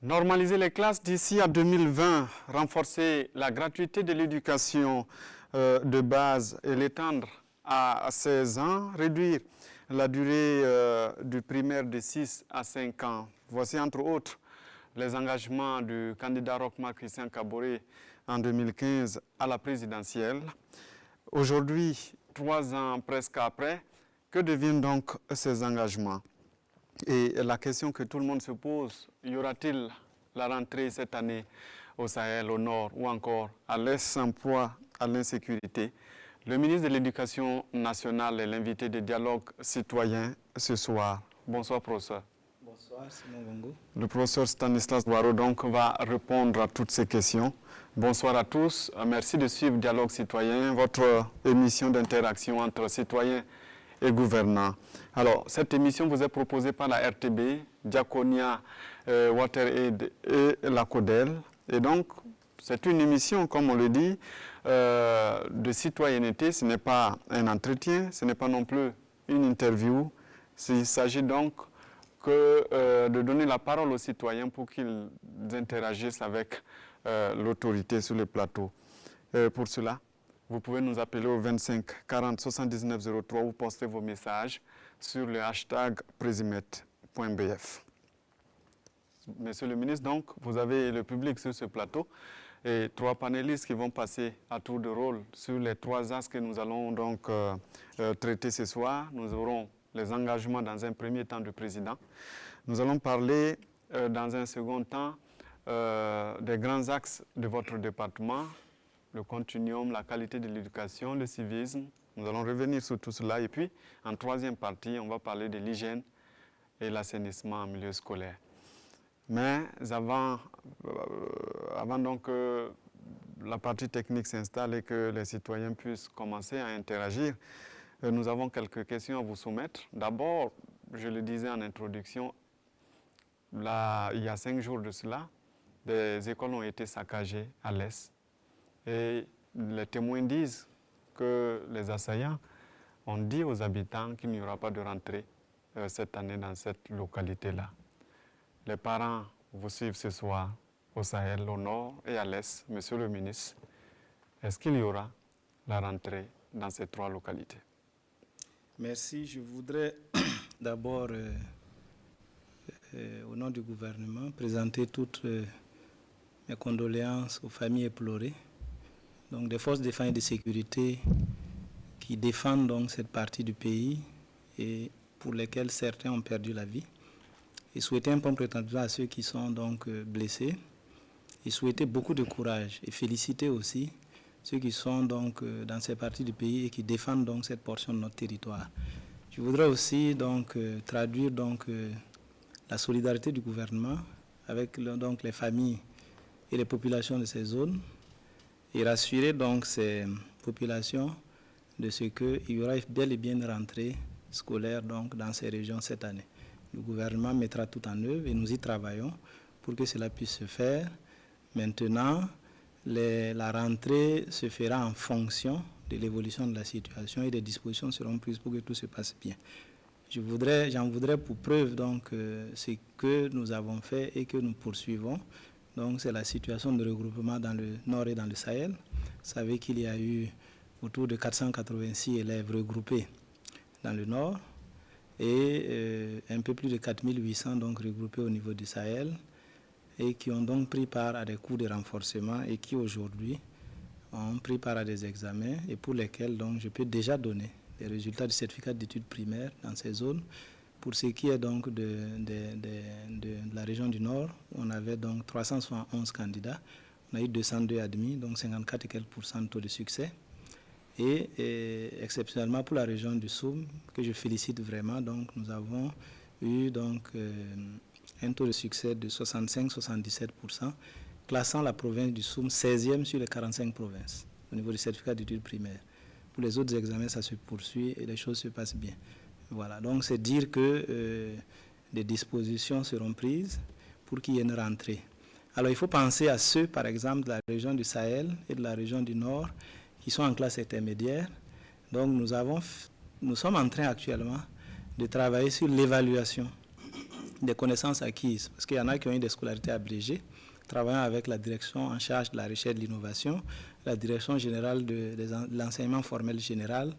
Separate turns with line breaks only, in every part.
Normaliser les classes d'ici à 2020, renforcer la gratuité de l'éducation de base et l'étendre à 16 ans, réduire la durée du primaire de 6 à 5 ans. Voici entre autres les engagements du candidat Roch-Marc Christian Kaboré en 2015 à la présidentielle. Aujourd'hui, 3 ans presque après, que deviennent donc ces engagements? Et la question que tout le monde se pose, y aura-t-il la rentrée cette année au Sahel, au Nord ou encore à l'Est sans proie à l'insécurité? Le ministre de l'Éducation nationale est l'invité de dialogue citoyen ce soir. Bonsoir, professeur.
Bonsoir, Simon Bongo.
Le professeur Stanislas Boireau donc va répondre à toutes ces questions. Bonsoir à tous. Merci de suivre Dialogue citoyen, votre émission d'interaction entre citoyens et gouvernants. Alors, cette émission vous est proposée par la RTB, Diaconia, WaterAid et la CODEL. Et donc, c'est une émission, comme on le dit, de citoyenneté. Ce n'est pas un entretien, ce n'est pas non plus une interview. Il s'agit donc de donner la parole aux citoyens pour qu'ils interagissent avec l'autorité sur le plateau. Pour cela, vous pouvez nous appeler au 25 40 79 03 ou poster vos messages sur le hashtag presimet.bf. Monsieur le ministre, donc, vous avez le public sur ce plateau et 3 panélistes qui vont passer à tour de rôle sur les 3 axes que nous allons donc traiter ce soir. Nous aurons les engagements dans un premier temps du président. Nous allons parler dans un second temps des grands axes de votre département, le continuum, la qualité de l'éducation, le civisme. Nous allons revenir sur tout cela. Et puis, en troisième partie, on va parler de l'hygiène et l'assainissement en milieu scolaire. Mais avant donc que la partie technique s'installe et que les citoyens puissent commencer à interagir, nous avons quelques questions à vous soumettre. D'abord, je le disais en introduction, là, il y a 5 jours de cela, des écoles ont été saccagées à l'Est. Et les témoins disent que les assaillants ont dit aux habitants qu'il n'y aura pas de rentrée cette année dans cette localité-là. Les parents vous suivent ce soir au Sahel, au Nord et à l'Est. Monsieur le ministre, est-ce qu'il y aura la rentrée dans ces 3 localités?
Merci. Je voudrais d'abord, au nom du gouvernement, présenter toutes mes condoléances aux familles éplorées, donc des forces de défense et de sécurité qui défendent donc cette partie du pays et pour lesquelles certains ont perdu la vie. Et souhaiter un prompt rétablissement à ceux qui sont donc blessés. Et souhaiter beaucoup de courage et féliciter aussi ceux qui sont donc dans ces parties du pays et qui défendent donc cette portion de notre territoire. Je voudrais aussi donc traduire donc la solidarité du gouvernement avec donc les familles et les populations de ces zones et rassurer donc ces populations de ce qu'il y aura bel et bien une rentrée scolaire donc dans ces régions cette année. Le gouvernement mettra tout en œuvre et nous y travaillons pour que cela puisse se faire. Maintenant, la rentrée se fera en fonction de l'évolution de la situation et des dispositions seront prises pour que tout se passe bien. J'en voudrais pour preuve donc ce que nous avons fait et que nous poursuivons. Donc c'est la situation de regroupement dans le Nord et dans le Sahel. Vous savez qu'il y a eu autour de 486 élèves regroupés dans le Nord et un peu plus de 4800 donc regroupés au niveau du Sahel et qui ont donc pris part à des cours de renforcement et qui aujourd'hui ont pris part à des examens et pour lesquels donc je peux déjà donner les résultats du certificat d'études primaires dans ces zones. Pour ce qui est donc de la région du Nord, on avait donc 371 candidats, on a eu 202 admis, donc 54 et quelques % de taux de succès. Et exceptionnellement pour la région du Soum, que je félicite vraiment, donc nous avons eu donc un taux de succès de 65-77%, classant la province du Soum 16e sur les 45 provinces au niveau du certificat d'études primaires. Pour les autres examens, ça se poursuit et les choses se passent bien. Voilà, donc c'est dire que des dispositions seront prises pour qu'il y ait une rentrée. Alors il faut penser à ceux, par exemple, de la région du Sahel et de la région du Nord, qui sont en classe intermédiaire. Donc nous sommes en train actuellement de travailler sur l'évaluation des connaissances acquises, parce qu'il y en a qui ont eu des scolarités abrégées, travaillant avec la direction en charge de la recherche et de l'innovation, la direction générale de l'enseignement formel général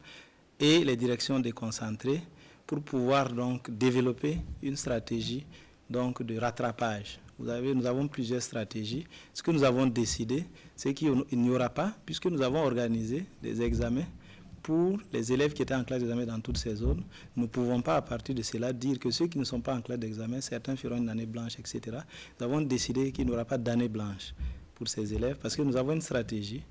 et les directions déconcentrées, pour pouvoir donc développer une stratégie donc de rattrapage. Nous avons plusieurs stratégies. Ce que nous avons décidé, c'est qu'il n'y aura pas, puisque nous avons organisé des examens pour les élèves qui étaient en classe d'examen dans toutes ces zones. Nous ne pouvons pas, à partir de cela, dire que ceux qui ne sont pas en classe d'examen, certains feront une année blanche, etc. Nous avons décidé qu'il n'y aura pas d'année blanche pour ces élèves, parce que nous avons une stratégie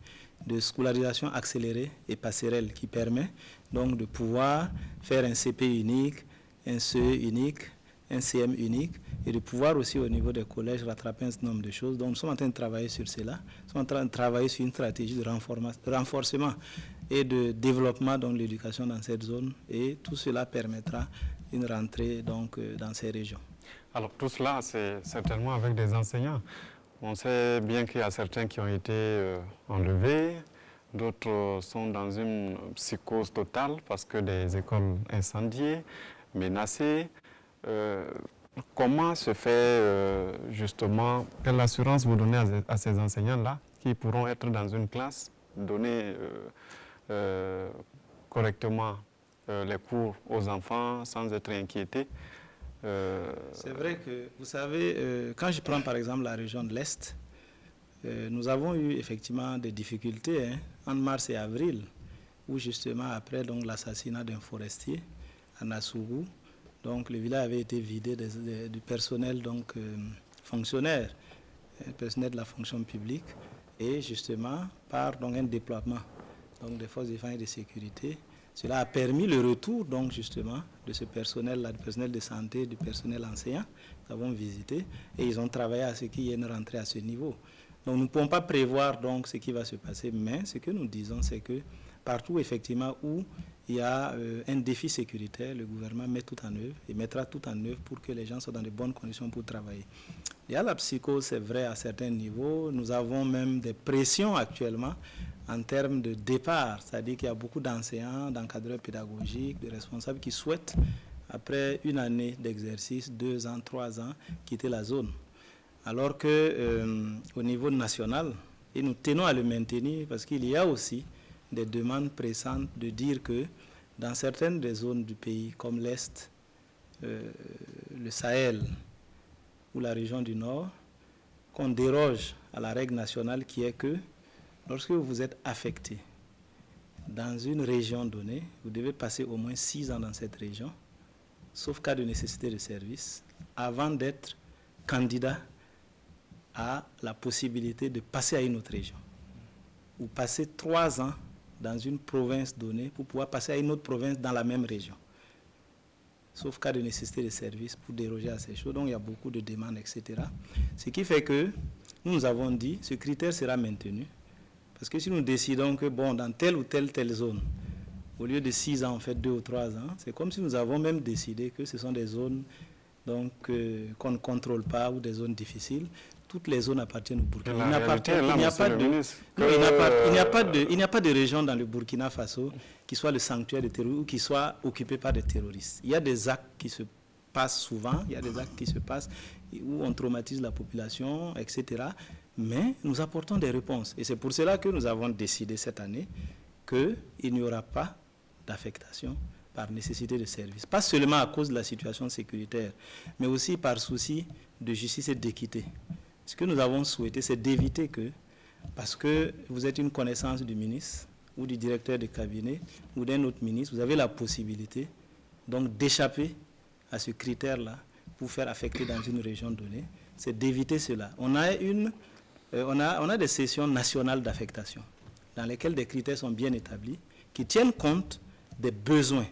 de scolarisation accélérée et passerelle qui permet donc de pouvoir faire un CP unique, un CE unique, un CM unique, et de pouvoir aussi au niveau des collèges rattraper un certain nombre de choses. Donc nous sommes en train de travailler sur cela, nous sommes en train de travailler sur une stratégie de renforcement et de développement de l'éducation dans cette zone, et tout cela permettra une rentrée donc, dans ces régions.
Alors tout cela, c'est certainement avec des enseignants. On sait bien qu'il y a certains qui ont été enlevés, d'autres sont dans une psychose totale parce que des écoles incendiées, menacées. Comment se fait justement, quelle assurance vous donnez à ces enseignants-là qui pourront être dans une classe, donner correctement les cours aux enfants sans être inquiétés?
C'est vrai que, vous savez, quand je prends par exemple la région de l'Est, nous avons eu effectivement des difficultés en mars et avril, où justement après l'assassinat d'un forestier à Nassourou, donc le village avait été vidé du personnel fonctionnaire, personnel de la fonction publique, et justement par un déploiement des forces de défense et de sécurité. Cela a permis le retour donc justement de ce personnel-là, du personnel de santé, du personnel enseignant. Nous avons visité et ils ont travaillé à ce qu'il y ait une rentrée à ce niveau. Donc nous ne pouvons pas prévoir donc ce qui va se passer, mais ce que nous disons, c'est que partout effectivement où il y a un défi sécuritaire, le gouvernement met tout en œuvre et mettra tout en œuvre pour que les gens soient dans de bonnes conditions pour travailler. Il y a la psychose, c'est vrai, à certains niveaux. Nous avons même des pressions actuellement en termes de départ, c'est-à-dire qu'il y a beaucoup d'enseignants, d'encadreurs pédagogiques, de responsables qui souhaitent, après une année d'exercice, 2 ans, 3 ans, quitter la zone. Alors qu'au niveau national, et nous tenons à le maintenir parce qu'il y a aussi des demandes pressantes de dire que dans certaines des zones du pays, comme l'Est, le Sahel ou la région du Nord, qu'on déroge à la règle nationale qui est que lorsque vous êtes affecté dans une région donnée, vous devez passer au moins 6 ans dans cette région, sauf cas de nécessité de service, avant d'être candidat à la possibilité de passer à une autre région. Ou passer 3 ans dans une province donnée pour pouvoir passer à une autre province dans la même région. Sauf cas de nécessité de service pour déroger à ces choses. Donc il y a beaucoup de demandes, etc. Ce qui fait que nous avons dit ce critère sera maintenu. Parce que si nous décidons que dans telle ou telle zone, au lieu de 6 ans, on fait 2 ou 3 ans, c'est comme si nous avons même décidé que ce sont des zones qu'on ne contrôle pas ou des zones difficiles. Toutes les zones appartiennent au Burkina. Il n'y a pas de région dans le Burkina Faso qui soit le sanctuaire de terroristes ou qui soit occupée par des terroristes. Il y a des actes qui se passent souvent, il y a des actes qui se passent où on traumatise la population, etc. Mais nous apportons des réponses. Et c'est pour cela que nous avons décidé cette année qu'il n'y aura pas d'affectation par nécessité de service. Pas seulement à cause de la situation sécuritaire, mais aussi par souci de justice et d'équité. Ce que nous avons souhaité, c'est d'éviter que, parce que vous êtes une connaissance du ministre ou du directeur de cabinet ou d'un autre ministre, vous avez la possibilité donc d'échapper à ce critère-là pour faire affecter dans une région donnée. C'est d'éviter cela. On a des sessions nationales d'affectation dans lesquelles des critères sont bien établis qui tiennent compte des besoins.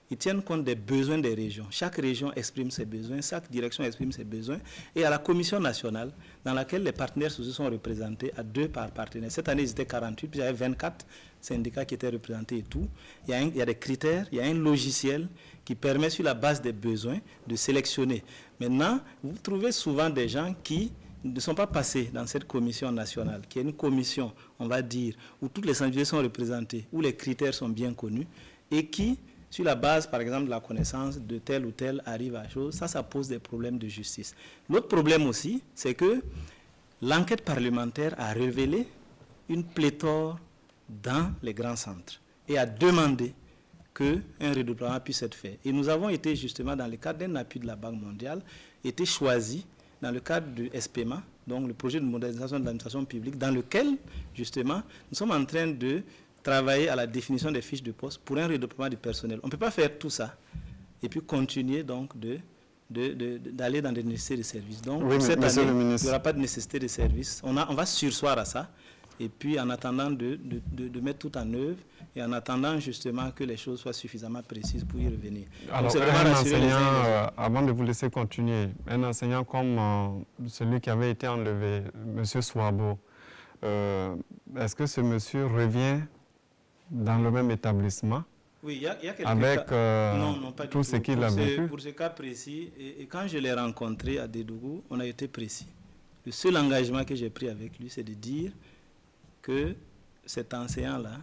Ils tiennent compte des besoins des régions. Chaque région exprime ses besoins, chaque direction exprime ses besoins. Et à la commission nationale, dans laquelle les partenaires sociaux sont représentés à 2 par partenaire. Cette année, ils étaient 48, puis il y avait 24 syndicats qui étaient représentés et tout. Il y a des critères, il y a un logiciel qui permet, sur la base des besoins, de sélectionner. Maintenant, vous trouvez souvent des gens qui ne sont pas passés dans cette commission nationale, qui est une commission, on va dire, où toutes les sensibilités sont représentées, où les critères sont bien connus, et qui sur la base, par exemple, de la connaissance de tel ou tel arrive à chose, ça pose des problèmes de justice. L'autre problème aussi, c'est que l'enquête parlementaire a révélé une pléthore dans les grands centres et a demandé qu'un redéploiement puisse être fait. Et nous avons été justement, dans le cadre d'un appui de la Banque mondiale, été choisis dans le cadre du SPMA, donc le projet de modernisation de l'administration publique, dans lequel, justement, nous sommes en train de travailler à la définition des fiches de poste pour un redéploiement du personnel. On ne peut pas faire tout ça et puis continuer donc d'aller dans des nécessités de services. Donc,
oui,
cette année, il
ministre,
n'y aura pas de nécessité de services. On va surseoir à ça. Et puis, en attendant de mettre tout en œuvre, et en attendant justement que les choses soient suffisamment précises pour y revenir.
Alors, un enseignant, avant de vous laisser continuer, un enseignant comme celui qui avait été enlevé, M. Swabo, est-ce que ce monsieur revient dans le même établissement?
Oui, il y a quelques
avec
cas. Non, pas
tout ce qu'il a vécu?
Pour ce cas précis, et quand je l'ai rencontré à Dédougou, on a été précis. Le seul engagement que j'ai pris avec lui, c'est de dire que cet enseignant-là,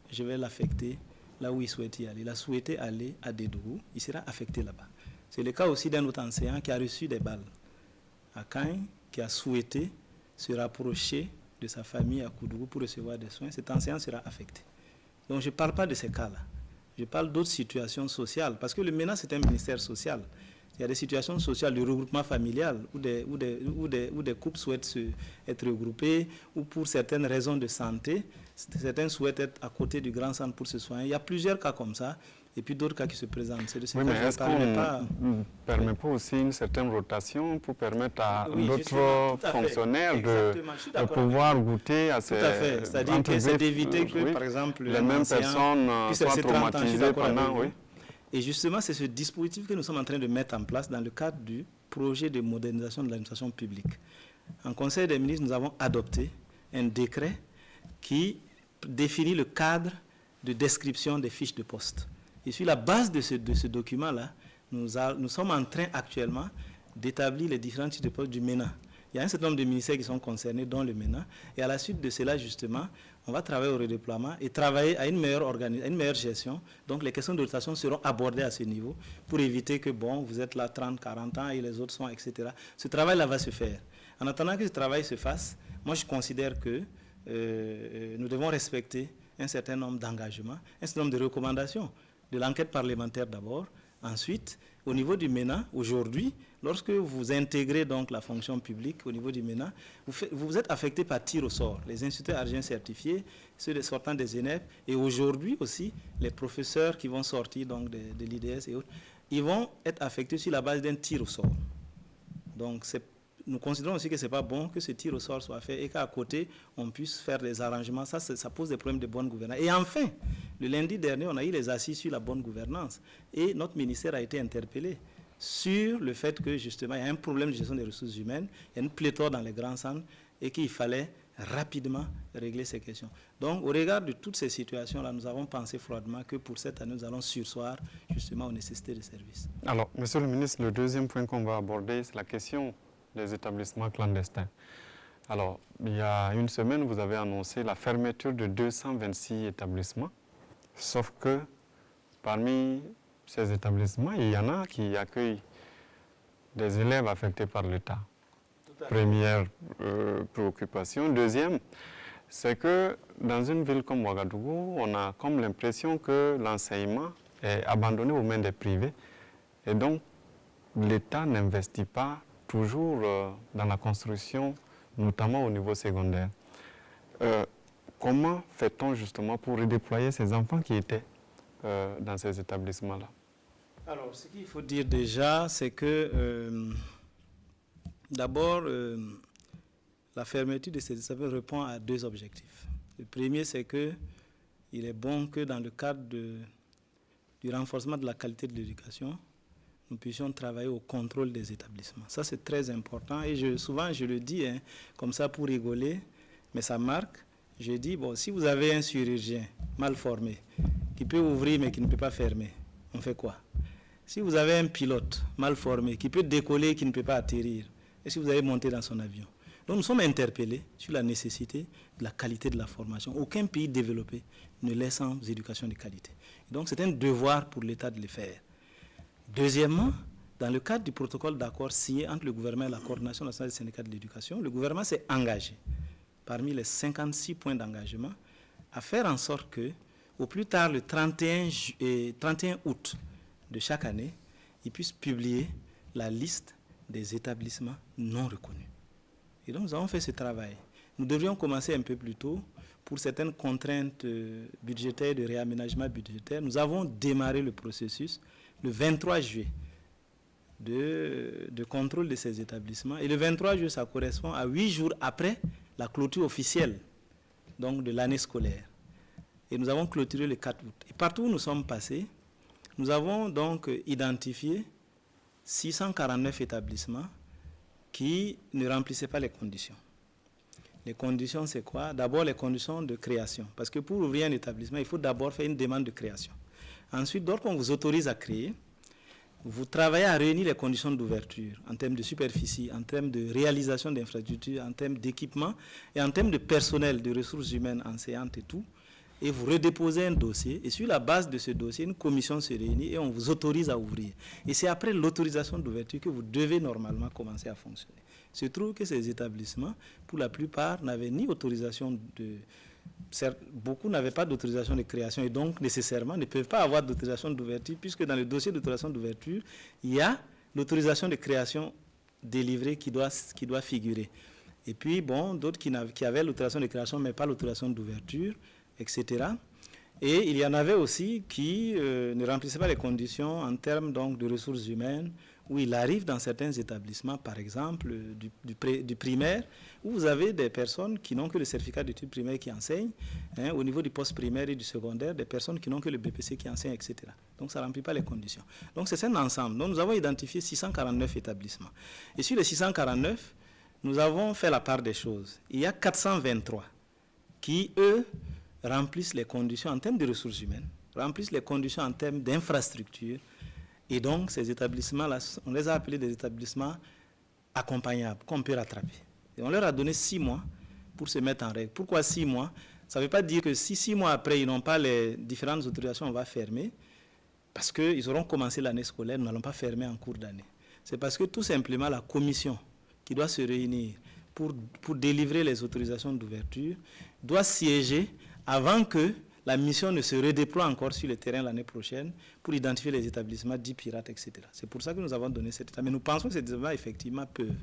je vais l'affecter là où il souhaite y aller. Il a souhaité aller à Dédougou, il sera affecté là-bas. C'est le cas aussi d'un autre enseignant qui a reçu des balles à Caen, qui a souhaité se rapprocher de sa famille à Koudougou pour recevoir des soins. Cet enseignant sera affecté. Donc je ne parle pas de ces cas-là. Je parle d'autres situations sociales, parce que le MENA, c'est un ministère social. Il y a des situations sociales de regroupement familial où des couples souhaitent être regroupés, ou pour certaines raisons de santé, certains souhaitent être à côté du grand centre pour se soigner. Il y a plusieurs cas comme ça, et puis d'autres cas qui se présentent.
Oui, mais est-ce qu'on ne permet pas aussi une certaine rotation pour permettre à d'autres fonctionnaires de pouvoir goûter à ces...
Tout à fait, c'est-à-dire que c'est d'éviter que, par exemple,
les mêmes personnes soient traumatisées pendant... Oui.
Et justement, c'est ce dispositif que nous sommes en train de mettre en place dans le cadre du projet de modernisation de l'administration publique. En Conseil des ministres, nous avons adopté un décret qui définit le cadre de description des fiches de poste. Et sur la base de ce document-là, nous sommes en train actuellement d'établir les différentes fiches de poste du MENA. Il y a un certain nombre de ministères qui sont concernés, dont le MENA. Et à la suite de cela, justement, on va travailler au redéploiement et travailler à une meilleure gestion. Donc, les questions de rotation seront abordées à ce niveau pour éviter que, bon, vous êtes là 30, 40 ans et les autres sont, etc. Ce travail-là va se faire. En attendant que ce travail se fasse, moi, je considère que nous devons respecter un certain nombre d'engagements, un certain nombre de recommandations de l'enquête parlementaire d'abord. Ensuite, au niveau du MENA, aujourd'hui, lorsque vous intégrez donc la fonction publique au niveau du MENA, vous êtes affecté par tir au sort. Les instituteurs argent certifiés, ceux sortant des ENEP, et aujourd'hui aussi, les professeurs qui vont sortir donc de l'IDS et autres, ils vont être affectés sur la base d'un tir au sort. Donc, nous considérons aussi que ce n'est pas bon que ce tir au sort soit fait et qu'à côté, on puisse faire des arrangements. Ça pose des problèmes de bonne gouvernance. Et enfin, le lundi dernier, on a eu les assises sur la bonne gouvernance. Et notre ministère a été interpellé sur le fait que, justement, il y a un problème de gestion des ressources humaines, il y a une pléthore dans les grands centres et qu'il fallait rapidement régler ces questions. Donc, au regard de toutes ces situations-là, nous avons pensé froidement que pour cette année, nous allons surseoir justement aux nécessités de service.
Alors, Monsieur le ministre, le deuxième point qu'on va aborder, c'est la question des établissements clandestins. Alors, il y a une semaine, vous avez annoncé la fermeture de 226 établissements, sauf que parmi ces établissements, il y en a qui accueillent des élèves affectés par l'État. Première préoccupation. Deuxième, c'est que dans une ville comme Ouagadougou, on a comme l'impression que l'enseignement est abandonné aux mains des privés et donc l'État n'investit pas toujours dans la construction, notamment au niveau secondaire. Comment fait-on justement pour redéployer ces enfants qui étaient dans ces établissements-là?
Alors, ce qu'il faut dire déjà, c'est que d'abord, la fermeture de ces établissements répond à deux objectifs. Le premier, c'est qu'il est bon que dans le cadre du renforcement de la qualité de l'éducation, nous puissions travailler au contrôle des établissements. Ça, c'est très important. Et souvent, je le dis, hein, comme ça pour rigoler, mais ça marque. Je dis, bon, si vous avez un chirurgien mal formé, qui peut ouvrir mais qui ne peut pas fermer, on fait quoi? Si vous avez un pilote mal formé, qui peut décoller et qui ne peut pas atterrir, et si vous avez monté dans son avion? Donc nous sommes interpellés sur la nécessité de la qualité de la formation. Aucun pays développé ne laisse sans éducation de qualité. Et donc c'est un devoir pour l'État de le faire. Deuxièmement, dans le cadre du protocole d'accord signé entre le gouvernement et la coordination nationale des syndicats de l'éducation, le gouvernement s'est engagé, parmi les 56 points d'engagement, à faire en sorte que, au plus tard le 31 août de chaque année, il puisse publier la liste des établissements non reconnus. Et donc nous avons fait ce travail. Nous devrions commencer un peu plus tôt pour certaines contraintes budgétaires, de réaménagement budgétaire. Nous avons démarré le processus le 23 juillet de contrôle de ces établissements. Et le 23 juillet, ça correspond à 8 jours après la clôture officielle donc de l'année scolaire. Et nous avons clôturé le 4 août. Et partout où nous sommes passés, nous avons donc identifié 649 établissements qui ne remplissaient pas les conditions. Les conditions, c'est quoi? D'abord, les conditions de création. Parce que pour ouvrir un établissement, il faut d'abord faire une demande de création. Ensuite, lorsqu'on vous autorise à créer, vous travaillez à réunir les conditions d'ouverture en termes de superficie, en termes de réalisation d'infrastructures, en termes d'équipement et en termes de personnel, de ressources humaines enseignantes et tout. Et vous redéposez un dossier. Et sur la base de ce dossier, une commission se réunit et on vous autorise à ouvrir. Et c'est après l'autorisation d'ouverture que vous devez normalement commencer à fonctionner. Il se trouve que ces établissements, pour la plupart, n'avaient ni autorisation de... Beaucoup n'avaient pas d'autorisation de création et donc nécessairement ne peuvent pas avoir d'autorisation d'ouverture puisque dans le dossier d'autorisation d'ouverture, il y a l'autorisation de création délivrée qui doit figurer. Et puis, bon, d'autres qui avaient l'autorisation de création mais pas l'autorisation d'ouverture, etc. Et il y en avait aussi qui ne remplissaient pas les conditions en termes donc, de ressources humaines, où il arrive dans certains établissements, par exemple, du primaire, où vous avez des personnes qui n'ont que le certificat d'études primaires qui enseignent, hein, au niveau du post-primaire et du secondaire, des personnes qui n'ont que le BPC qui enseignent, etc. Donc ça ne remplit pas les conditions. Donc c'est un ensemble. Donc nous avons identifié 649 établissements. Et sur les 649, nous avons fait la part des choses. Il y a 423 qui, eux, remplissent les conditions en termes de ressources humaines, remplissent les conditions en termes d'infrastructures. Et donc, ces établissements-là, on les a appelés des établissements accompagnables, qu'on peut rattraper. Et on leur a donné 6 mois pour se mettre en règle. Pourquoi 6 mois? Ça ne veut pas dire que si 6 mois après, ils n'ont pas les différentes autorisations, on va fermer. Parce qu'ils auront commencé l'année scolaire, nous n'allons pas fermer en cours d'année. C'est parce que tout simplement, la commission qui doit se réunir pour délivrer les autorisations d'ouverture doit siéger avant que la mission ne se redéploie encore sur le terrain l'année prochaine pour identifier les établissements dits pirates, etc. C'est pour ça que nous avons donné cet état. Mais nous pensons que ces établissements, effectivement, peuvent.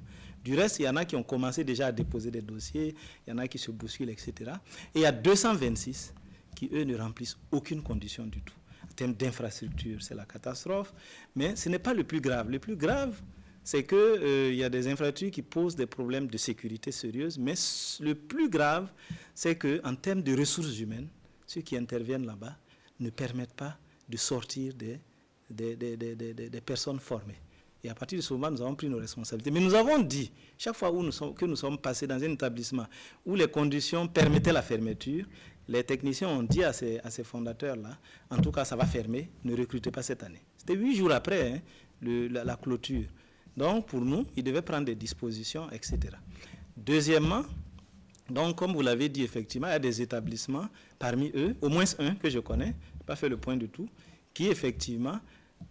Du reste, il y en a qui ont commencé déjà à déposer des dossiers, il y en a qui se bousculent, etc. Et il y a 226 qui, eux, ne remplissent aucune condition du tout. En termes d'infrastructure, c'est la catastrophe. Mais ce n'est pas le plus grave. Le plus grave, c'est qu'il y a des infrastructures qui posent des problèmes de sécurité sérieuses. Mais le plus grave, c'est qu'en termes de ressources humaines, ceux qui interviennent là-bas ne permettent pas de sortir des personnes formées. Et à partir de ce moment, nous avons pris nos responsabilités. Mais nous avons dit, chaque fois que nous sommes passés dans un établissement où les conditions permettaient la fermeture, les techniciens ont dit à ces fondateurs-là, en tout cas, ça va fermer, ne recrutez pas cette année. C'était 8 jours après la clôture. Donc, pour nous, ils devaient prendre des dispositions, etc. Deuxièmement, donc, comme vous l'avez dit, effectivement, il y a des établissements, parmi eux, au moins un que je connais, je n'ai pas fait le point du tout, qui, effectivement,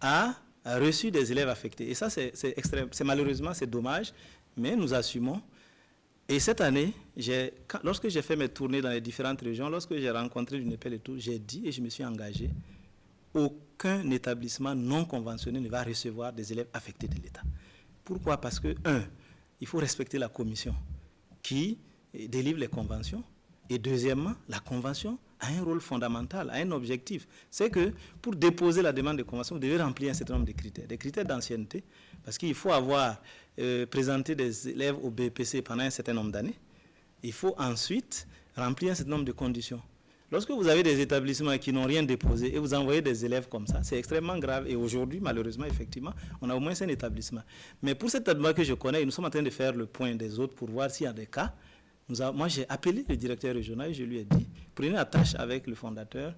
a reçu des élèves affectés. Et ça, c'est malheureusement, c'est dommage, mais nous assumons. Et cette année, lorsque j'ai fait mes tournées dans les différentes régions, lorsque j'ai rencontré l'UNEPEL et tout, j'ai dit et je me suis engagé, aucun établissement non conventionné ne va recevoir des élèves affectés de l'État. Pourquoi? Parce que, il faut respecter la commission qui délivre les conventions. Et deuxièmement, la convention a un rôle fondamental, a un objectif. C'est que pour déposer la demande de convention, vous devez remplir un certain nombre de critères d'ancienneté, parce qu'il faut avoir présenté des élèves au BPC pendant un certain nombre d'années. Il faut ensuite remplir un certain nombre de conditions. Lorsque vous avez des établissements qui n'ont rien déposé et vous envoyez des élèves comme ça, c'est extrêmement grave. Et aujourd'hui, malheureusement, effectivement, on a au moins un établissement. Mais pour cet établissement que je connais, nous sommes en train de faire le point des autres pour voir s'il y a des cas. Moi, j'ai appelé le directeur régional et je lui ai dit, prenez la tâche avec le fondateur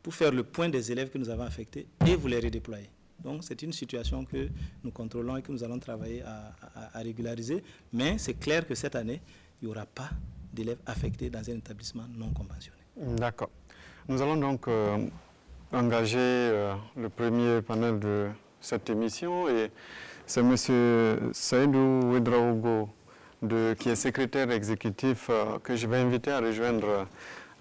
pour faire le point des élèves que nous avons affectés et vous les redéployer. Donc c'est une situation que nous contrôlons et que nous allons travailler à régulariser. Mais c'est clair que cette année, il n'y aura pas d'élèves affectés dans un établissement non conventionné.
D'accord. Nous allons donc engager le premier panel de cette émission et c'est M. Seydou Ouedraogo qui est secrétaire exécutif que je vais inviter à rejoindre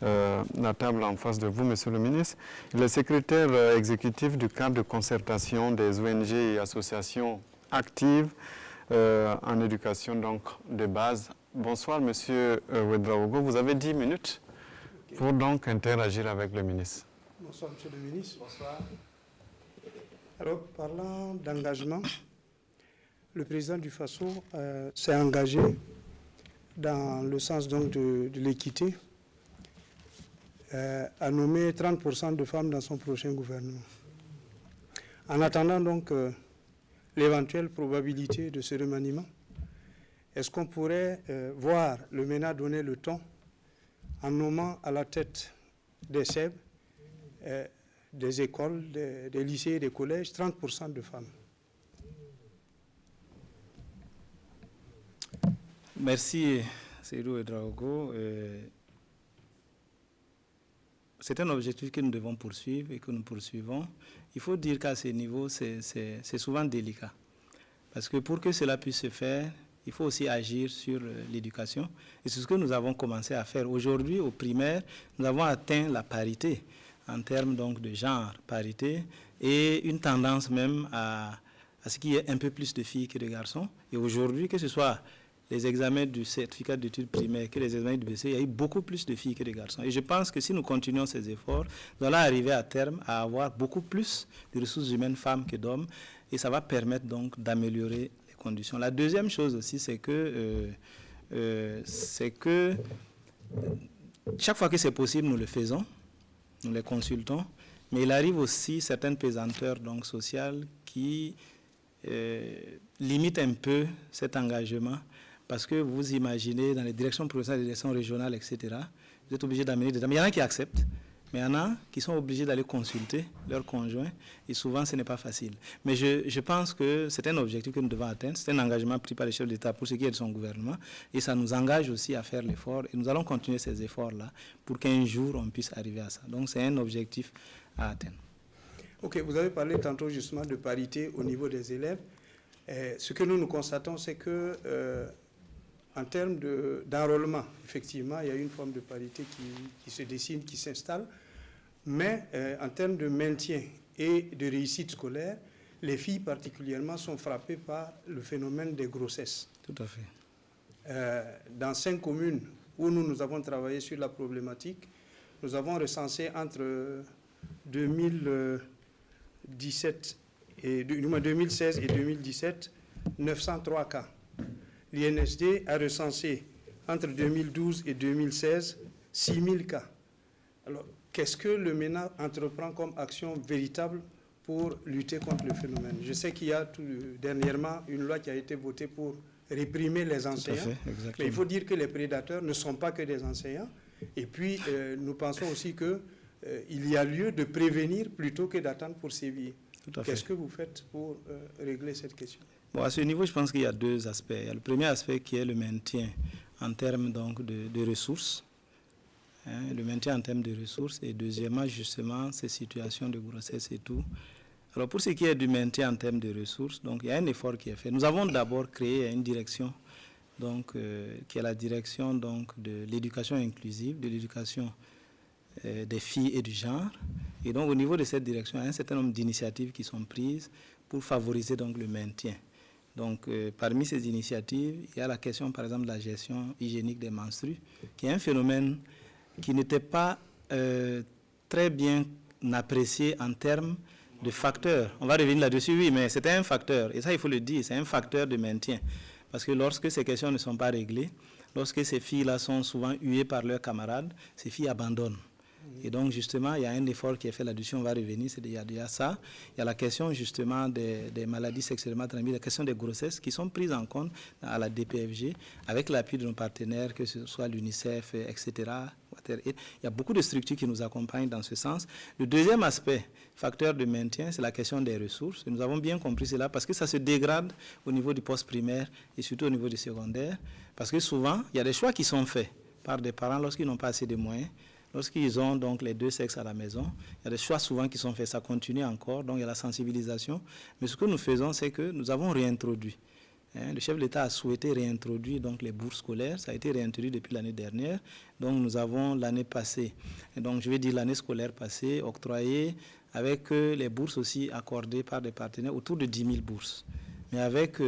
la table en face de vous, Monsieur le ministre. Il est secrétaire exécutif du cadre de concertation des ONG et associations actives en éducation donc de base. Bonsoir, Monsieur Ouedraogo. Vous avez 10 minutes pour donc interagir avec le ministre.
Bonsoir, Monsieur le ministre. Bonsoir. Alors, parlant d'engagement, le président du FASO s'est engagé dans le sens donc de l'équité à nommer 30% de femmes dans son prochain gouvernement. En attendant donc l'éventuelle probabilité de ce remaniement, est-ce qu'on pourrait voir le MENA donner le ton en nommant à la tête des SEB, des écoles, des lycées et des collèges, 30% de femmes?
Merci, Seydou Ouedraogo. C'est un objectif que nous devons poursuivre et que nous poursuivons. Il faut dire qu'à ce niveau, c'est souvent délicat. Parce que pour que cela puisse se faire, il faut aussi agir sur l'éducation. Et c'est ce que nous avons commencé à faire. Aujourd'hui, au primaire, nous avons atteint la parité en termes donc de genre, parité, et une tendance même à ce qu'il y ait un peu plus de filles que de garçons. Et aujourd'hui, que ce soit les examens du certificat d'études primaires que les examens du BC, il y a eu beaucoup plus de filles que de garçons. Et je pense que si nous continuons ces efforts, nous allons arriver à terme à avoir beaucoup plus de ressources humaines femmes que d'hommes, et ça va permettre donc d'améliorer les conditions. La deuxième chose aussi, c'est que chaque fois que c'est possible, nous le faisons, nous les consultons, mais il arrive aussi certaines pesanteurs donc, sociales qui limitent un peu cet engagement. Parce que vous imaginez, dans les directions professionnelles, les directions régionales, etc., vous êtes obligé d'amener des dames. Il y en a qui acceptent, mais il y en a qui sont obligés d'aller consulter leurs conjoints, et souvent, ce n'est pas facile. Mais je pense que c'est un objectif que nous devons atteindre, c'est un engagement pris par les chefs d'État pour ce qui est de son gouvernement, et ça nous engage aussi à faire l'effort, et nous allons continuer ces efforts-là pour qu'un jour, on puisse arriver à ça. Donc, c'est un objectif à atteindre.
Ok, vous avez parlé tantôt justement de parité au niveau des élèves. Ce que nous constatons, c'est que en termes d'enrôlement, effectivement, il y a une forme de parité qui se dessine, qui s'installe, mais en termes de maintien et de réussite scolaire, les filles particulièrement sont frappées par le phénomène des grossesses.
Tout à fait.
Dans 5 communes où nous avons travaillé sur la problématique, nous avons recensé entre 2016 et 2017 903 cas. L'INSD a recensé entre 2012 et 2016 6000 cas. Alors, qu'est-ce que le MENA entreprend comme action véritable pour lutter contre le phénomène? Je sais qu'il y a dernièrement une loi qui a été votée pour réprimer les enseignants, mais il faut dire que les prédateurs ne sont pas que des enseignants. Et puis, nous pensons aussi qu'il y a lieu de prévenir plutôt que d'attendre pour sévir. Qu'est-ce que vous faites pour régler cette question?
Bon, à ce niveau, je pense qu'il y a deux aspects. Il y a le premier aspect qui est le maintien en termes donc, de ressources. Le maintien en termes de ressources. Et deuxièmement, justement, ces situations de grossesse et tout. Alors, pour ce qui est du maintien en termes de ressources, donc, il y a un effort qui est fait. Nous avons d'abord créé une direction donc, qui est la direction donc, de l'éducation inclusive, de l'éducation des filles et du genre. Et donc, au niveau de cette direction, il y a un certain nombre d'initiatives qui sont prises pour favoriser donc, le maintien. Donc, parmi ces initiatives, il y a la question, par exemple, de la gestion hygiénique des menstrues, qui est un phénomène qui n'était pas très bien apprécié en termes de facteurs. On va revenir là-dessus, oui, mais c'était un facteur. Et ça, il faut le dire, c'est un facteur de maintien. Parce que lorsque ces questions ne sont pas réglées, lorsque ces filles-là sont souvent huées par leurs camarades, ces filles abandonnent. Et donc, justement, il y a un effort qui est fait là-dessus, on va revenir, il y a ça. Il y a la question, justement, des maladies sexuellement transmissibles, la question des grossesses qui sont prises en compte à la DPFG, avec l'appui de nos partenaires, que ce soit l'UNICEF, etc., locataires. Et il y a beaucoup de structures qui nous accompagnent dans ce sens. Le deuxième aspect, facteur de maintien, c'est la question des ressources. Et nous avons bien compris cela parce que ça se dégrade au niveau du poste primaire et surtout au niveau du secondaire. Parce que souvent, il y a des choix qui sont faits par des parents lorsqu'ils n'ont pas assez de moyens. Lorsqu'ils ont donc les deux sexes à la maison, il y a des choix souvent qui sont faits, ça continue encore, donc il y a la sensibilisation. Mais ce que nous faisons, c'est que nous avons réintroduit. Le chef de l'État a souhaité réintroduire donc, les bourses scolaires, ça a été réintroduit depuis l'année dernière. Donc nous avons l'année passée, et donc je vais dire l'année scolaire passée, octroyé avec les bourses aussi accordées par des partenaires, autour de 10 000 bourses, mais avec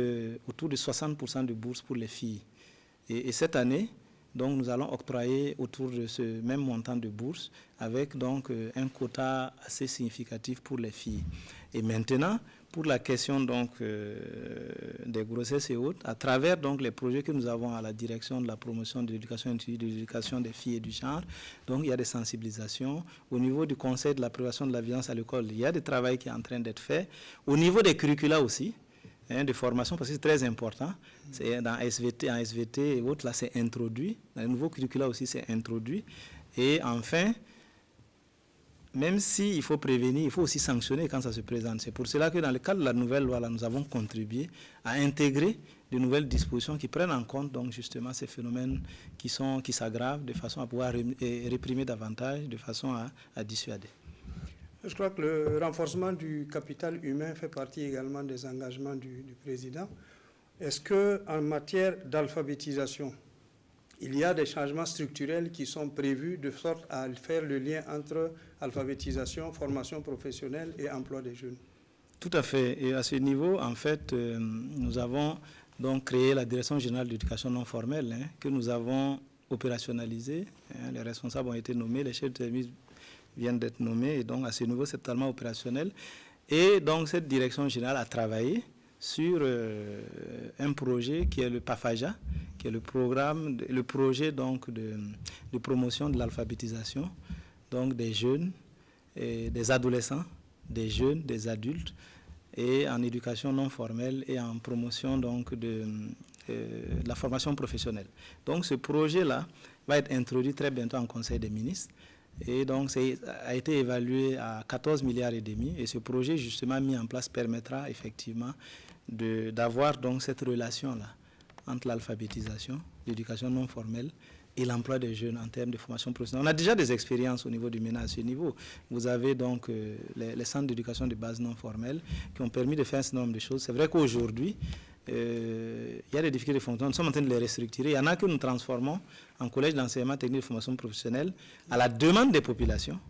autour de 60% de bourses pour les filles. Et cette année, donc nous allons octroyer autour de ce même montant de bourses avec donc un quota assez significatif pour les filles. Et maintenant, pour la question donc des grossesses et autres, à travers donc les projets que nous avons à la direction de la promotion de l'éducation intuitive, de l'éducation des filles et du genre, donc il y a des sensibilisations. Au niveau du conseil de la prévention de la violence à l'école, il y a des travaux qui est en train d'être fait. Au niveau des curricula aussi, de formation, parce que c'est très important. C'est dans SVT, en SVT et autres, là, c'est introduit. Dans les nouveaux curricula aussi, c'est introduit. Et enfin, même s'il faut prévenir, il faut aussi sanctionner quand ça se présente. C'est pour cela que dans le cadre de la nouvelle loi, là, nous avons contribué à intégrer de nouvelles dispositions qui prennent en compte donc, justement ces phénomènes qui s'aggravent de façon à pouvoir réprimer davantage, de façon à dissuader.
Je crois que le renforcement du capital humain fait partie également des engagements du président. Est-ce qu'en matière d'alphabétisation, il y a des changements structurels qui sont prévus de sorte à faire le lien entre alphabétisation, formation professionnelle et emploi des jeunes?
Tout à fait. Et à ce niveau, en fait, nous avons donc créé la Direction générale de l'éducation non formelle que nous avons opérationnalisée. Les responsables ont été nommés, les chefs de service viennent d'être nommés, et donc à ce niveau, c'est totalement opérationnel. Et donc, cette direction générale a travaillé sur un projet qui est le PAFAJA, qui est le projet donc, de promotion de l'alphabétisation donc des jeunes, et des adolescents, des jeunes, des adultes, et en éducation non formelle et en promotion donc, de la formation professionnelle. Donc, ce projet-là va être introduit très bientôt en Conseil des ministres. Et donc, ça a été évalué à 14,5 milliards. Et ce projet, justement, mis en place, permettra effectivement d'avoir donc cette relation-là entre l'alphabétisation, l'éducation non formelle et l'emploi des jeunes en termes de formation professionnelle. On a déjà des expériences au niveau du MENA à ce niveau. Vous avez donc les centres d'éducation de base non formelle qui ont permis de faire un certain nombre de choses. C'est vrai qu'aujourd'hui, il y a des difficultés de fonctionnement. Nous sommes en train de les restructurer. Il y en a que nous transformons en collège d'enseignement technique de formation professionnelle à la demande des populations.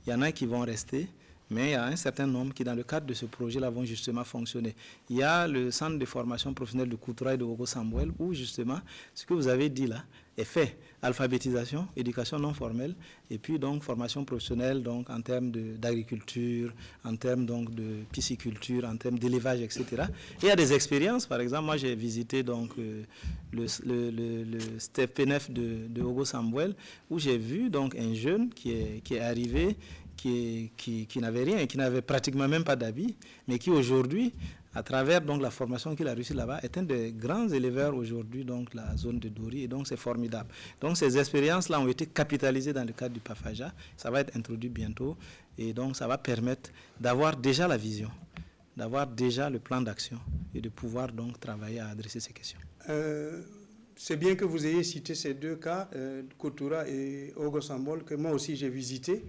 Il y en a qui vont rester, mais il y a un certain nombre qui, dans le cadre de ce projet-là, vont justement fonctionner. Il y a le centre de formation professionnelle de Koutoura et de Ogo Sambouel, où justement, ce que vous avez dit là est fait. Alphabétisation, éducation non formelle, et puis donc formation professionnelle donc, en termes d'agriculture, en termes donc, de pisciculture, en termes d'élevage, etc. Et il y a des expériences, par exemple, moi j'ai visité donc, le STEPNF de Ogo Sambouel, où j'ai vu donc, un jeune qui est arrivé, qui n'avait rien, qui n'avait pratiquement même pas d'habits, mais qui aujourd'hui, à travers donc, la formation qu'il a reçue là-bas, est un des grands éleveurs aujourd'hui, donc la zone de Dori, et donc c'est formidable. Donc ces expériences-là ont été capitalisées dans le cadre du PAFAJA, ça va être introduit bientôt, et donc ça va permettre d'avoir déjà la vision, d'avoir déjà le plan d'action, et de pouvoir donc travailler à adresser ces questions.
C'est bien que vous ayez cité ces deux cas, Koutoura et Ogo Sambouel, que moi aussi j'ai visité.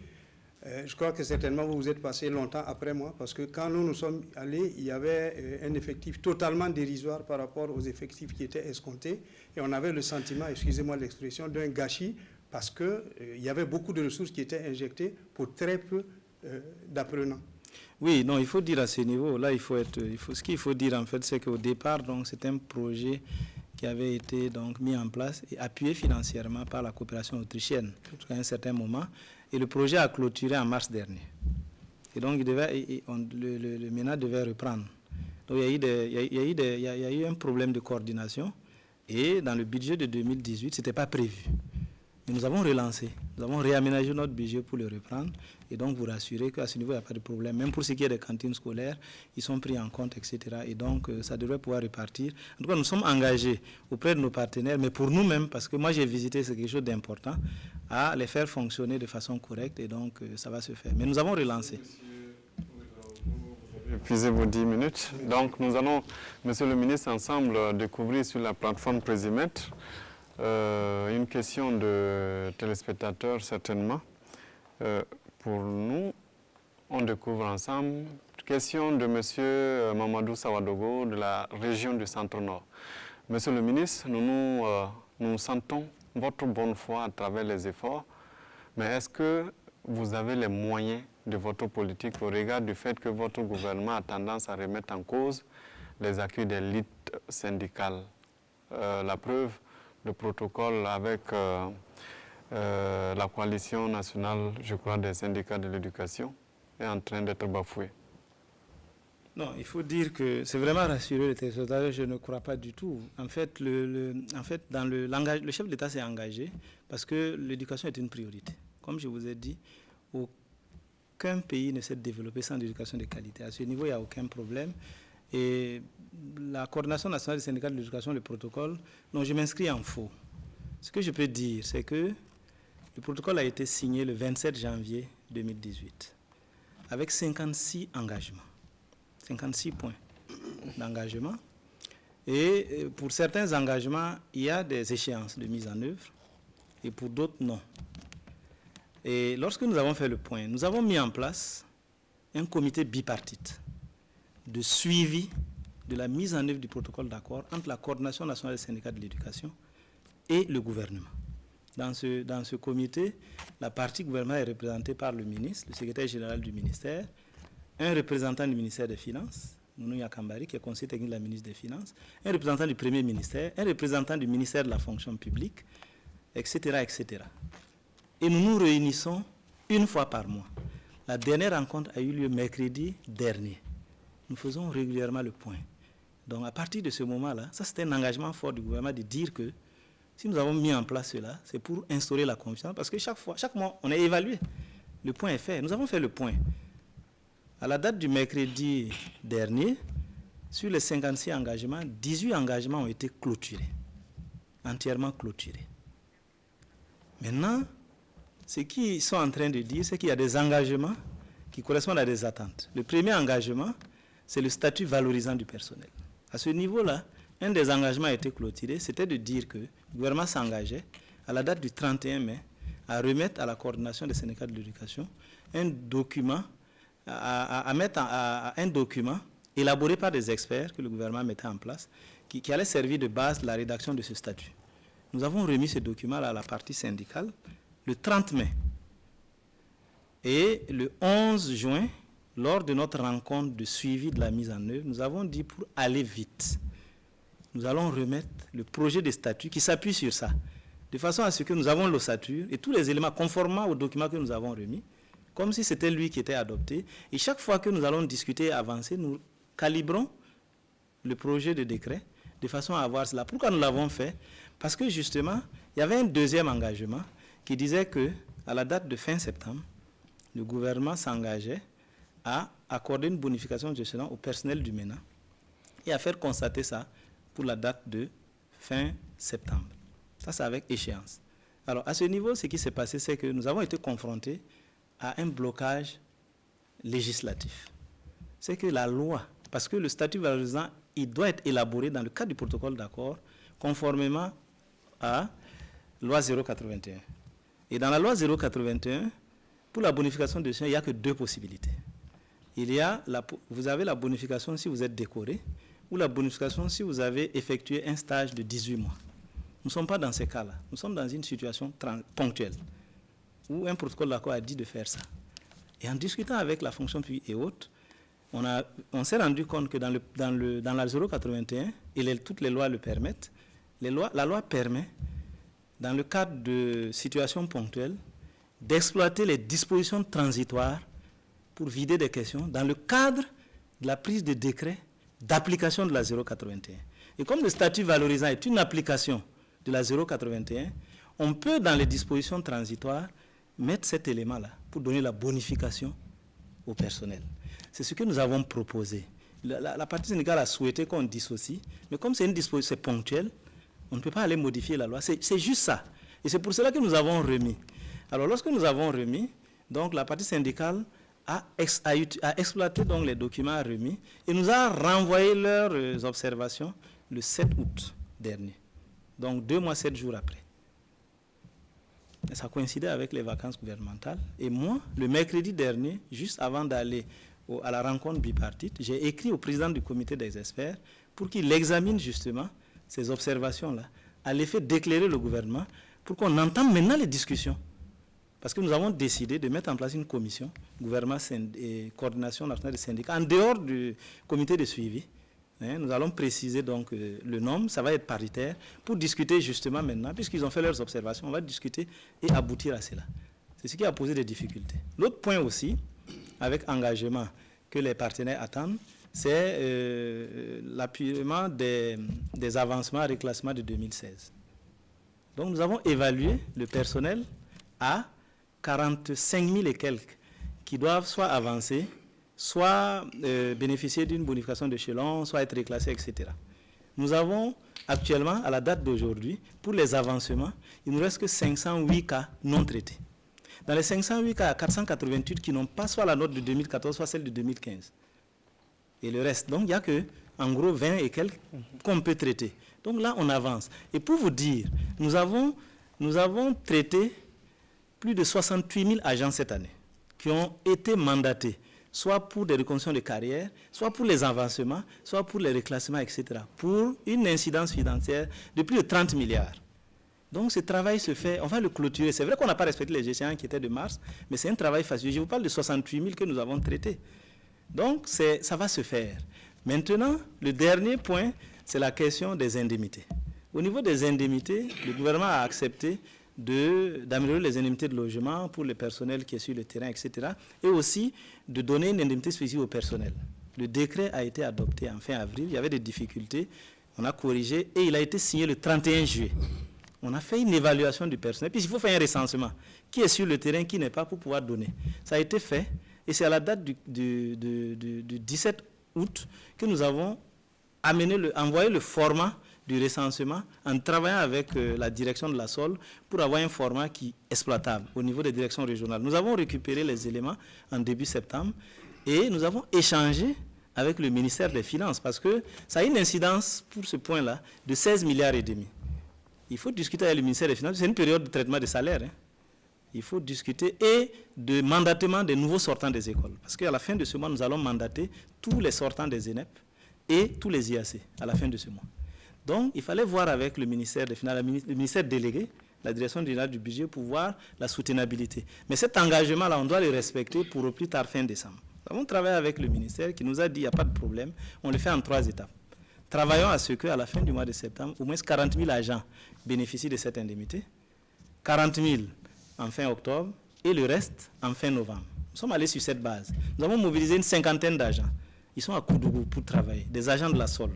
Je crois que certainement vous vous êtes passé longtemps après moi, parce que quand nous sommes allés, il y avait un effectif totalement dérisoire par rapport aux effectifs qui étaient escomptés, et on avait le sentiment, excusez-moi l'expression, d'un gâchis, parce qu'il y avait beaucoup de ressources qui étaient injectées pour très peu d'apprenants.
Oui, non, il faut dire à ce niveau, là, ce qu'il faut dire en fait, c'est qu'au départ, donc, c'est un projet qui avait été donc, mis en place et appuyé financièrement par la coopération autrichienne à un certain moment. Et le projet a clôturé en mars dernier. Et donc, le MENA devait reprendre. Donc, il y a eu un problème de coordination. Et dans le budget de 2018, ce n'était pas prévu. Mais nous avons relancé, nous avons réaménagé notre budget pour le reprendre et donc vous rassurer qu'à ce niveau, il n'y a pas de problème. Même pour ce qui est des cantines scolaires, ils sont pris en compte, etc. Et donc, ça devrait pouvoir repartir. En tout cas, nous sommes engagés auprès de nos partenaires, mais pour nous-mêmes, parce que moi j'ai visité, c'est quelque chose d'important, à les faire fonctionner de façon correcte et donc ça va se faire. Mais nous avons relancé.
Épuisez vos 10 minutes. Donc nous allons, Monsieur le ministre, ensemble découvrir sur la plateforme Présimètre une question de téléspectateurs certainement. Pour nous, on découvre ensemble question de Monsieur Mamadou Sawadogo de la région du Centre-Nord. Monsieur le ministre, nous sentons votre bonne foi à travers les efforts, mais est-ce que vous avez les moyens de votre politique au regard du fait que votre gouvernement a tendance à remettre en cause les acquis des luttes syndicales? La preuve, le protocole avec la coalition nationale, je crois, des syndicats de l'éducation est en train d'être bafoué.
Non, il faut dire que c'est vraiment rassuré le téléspectateur, je ne crois pas du tout. En fait, le chef de l'État s'est engagé parce que l'éducation est une priorité. Comme je vous ai dit, aucun pays ne s'est développé sans l'éducation de qualité. À ce niveau, il n'y a aucun problème. Et la coordination nationale des syndicats de l'éducation, le protocole, non, je m'inscris en faux. Ce que je peux dire, c'est que le protocole a été signé le 27 janvier 2018 avec 56 engagements, 56 points d'engagement. Et pour certains engagements, il y a des échéances de mise en œuvre et pour d'autres, non. Et lorsque nous avons fait le point, nous avons mis en place un comité bipartite de suivi de la mise en œuvre du protocole d'accord entre la coordination nationale des syndicats de l'éducation et le gouvernement. Dans ce comité, la partie gouvernement est représentée par le ministre, le secrétaire général du ministère, un représentant du ministère des Finances, Nounou Yakambari, qui est conseiller technique de la ministre des Finances, un représentant du premier ministère, un représentant du ministère de la fonction publique, etc., etc. Et nous nous réunissons une fois par mois. La dernière rencontre a eu lieu mercredi dernier. Nous faisons régulièrement le point. Donc à partir de ce moment-là, ça c'était un engagement fort du gouvernement de dire que si nous avons mis en place cela, c'est pour instaurer la confiance, parce que chaque mois, on est évalué. Le point est fait. Nous avons fait le point. À la date du mercredi dernier, sur les 56 engagements, 18 engagements ont été clôturés, entièrement clôturés. Maintenant, ce qu'ils sont en train de dire, c'est qu'il y a des engagements qui correspondent à des attentes. Le premier engagement, c'est le statut valorisant du personnel. À ce niveau-là, un des engagements a été clôturé, c'était de dire que le gouvernement s'engageait, à la date du 31 mai, à remettre à la coordination des syndicats de l'éducation un document, un document élaboré par des experts que le gouvernement mettait en place, qui allait servir de base de la rédaction de ce statut. Nous avons remis ce document-là à la partie syndicale le 30 mai. Et le 11 juin, lors de notre rencontre de suivi de la mise en œuvre, nous avons dit pour aller vite, nous allons remettre le projet de statut qui s'appuie sur ça, de façon à ce que nous avons l'ossature et tous les éléments conformément au document que nous avons remis, comme si c'était lui qui était adopté. Et chaque fois que nous allons discuter et avancer, nous calibrons le projet de décret de façon à avoir cela. Pourquoi nous l'avons fait? Parce que justement, il y avait un deuxième engagement qui disait qu'à la date de fin septembre, le gouvernement s'engageait à accorder une bonification gestionnaire au personnel du MENA et à faire constater ça pour la date de fin septembre. Ça, c'est avec échéance. Alors, à ce niveau, ce qui s'est passé, c'est que nous avons été confrontés à un blocage législatif. C'est que la loi, parce que le statut valorisant, il doit être élaboré dans le cadre du protocole d'accord, conformément à loi 081. Et dans la loi 081, pour la bonification de gestion, il n'y a que deux possibilités. Vous avez la bonification si vous êtes décoré, ou la bonification si vous avez effectué un stage de 18 mois. Nous ne sommes pas dans ces cas-là. Nous sommes dans une situation ponctuelle, où un protocole d'accord a dit de faire ça. Et en discutant avec la fonction publique et autres, on s'est rendu compte que dans la 081, et toutes les lois le permettent, la loi permet, dans le cadre de situations ponctuelles, d'exploiter les dispositions transitoires pour vider des questions dans le cadre de la prise de décret d'application de la 081. Et comme le statut valorisant est une application de la 081, on peut, dans les dispositions transitoires, mettre cet élément-là pour donner la bonification au personnel. C'est ce que nous avons proposé. La partie syndicale a souhaité qu'on dissocie, mais comme c'est une disposition ponctuelle, on ne peut pas aller modifier la loi. C'est juste ça. Et c'est pour cela que nous avons remis. Alors, lorsque nous avons remis, donc la partie syndicale a exploité donc les documents remis et nous a renvoyé leurs observations le 7 août dernier. Donc 2 mois, 7 jours après. Et ça coïncidait avec les vacances gouvernementales. Et moi, le mercredi dernier, juste avant d'aller à la rencontre bipartite, j'ai écrit au président du comité des experts pour qu'il examine justement ces observations-là, à l'effet d'éclairer le gouvernement pour qu'on entende maintenant les discussions. Parce que nous avons décidé de mettre en place une commission, gouvernement et coordination nationale des syndicats, en dehors du comité de suivi. Nous allons préciser donc le nombre, ça va être paritaire, pour discuter justement maintenant, puisqu'ils ont fait leurs observations, on va discuter et aboutir à cela. C'est ce qui a posé des difficultés. L'autre point aussi, avec engagement que les partenaires attendent, c'est l'appuyement des avancements reclassement de 2016. Donc nous avons évalué le personnel à 45 000 et quelques qui doivent soit avancer, soit bénéficier d'une bonification d'échelon, soit être reclassés, etc. Nous avons actuellement, à la date d'aujourd'hui, pour les avancements, il ne nous reste que 508 cas non traités. Dans les 508 cas, 488 qui n'ont pas soit la note de 2014, soit celle de 2015. Et le reste, donc il n'y a que, en gros, 20 et quelques qu'on peut traiter. Donc là, on avance. Et pour vous dire, nous avons traité plus de 68 000 agents cette année qui ont été mandatés, soit pour des reconstructions de carrière, soit pour les avancements, soit pour les reclassements, etc., pour une incidence financière de plus de 30 milliards. Donc ce travail se fait, on va le clôturer. C'est vrai qu'on n'a pas respecté les échéances qui étaient de mars, mais c'est un travail facile. Je vous parle de 68 000 que nous avons traités. Donc ça va se faire. Maintenant, le dernier point, c'est la question des indemnités. Au niveau des indemnités, le gouvernement a accepté d'améliorer les indemnités de logement pour le personnel qui est sur le terrain, etc. Et aussi de donner une indemnité spécifique au personnel. Le décret a été adopté en fin avril, il y avait des difficultés, on a corrigé et il a été signé le 31 juillet. On a fait une évaluation du personnel, puis il faut faire un recensement. Qui est sur le terrain, qui n'est pas, pour pouvoir donner. Ça a été fait et c'est à la date du 17 août que nous avons envoyé le format du recensement en travaillant avec la direction de la SOL pour avoir un format qui est exploitable au niveau des directions régionales. Nous avons récupéré les éléments en début septembre et nous avons échangé avec le ministère des Finances parce que ça a une incidence pour ce point-là de 16 milliards et demi. Il faut discuter avec le ministère des Finances, c'est une période de traitement des salaires. Il faut discuter et de mandatement des nouveaux sortants des écoles. Parce qu'à la fin de ce mois, nous allons mandater tous les sortants des ENEP et tous les IAC à la fin de ce mois. Donc, il fallait voir avec le ministère des Finances, le ministère délégué, la direction générale du budget, pour voir la soutenabilité. Mais cet engagement-là, on doit le respecter pour au plus tard fin décembre. Nous avons travaillé avec le ministère qui nous a dit qu'il n'y a pas de problème, on le fait en 3 étapes. Travaillons à ce qu'à la fin du mois de septembre, au moins 40 000 agents bénéficient de cette indemnité, 40 000 en fin octobre et le reste en fin novembre. Nous sommes allés sur cette base. Nous avons mobilisé une 50aine d'agents. Ils sont à Koudougou pour travailler, des agents de la SOL,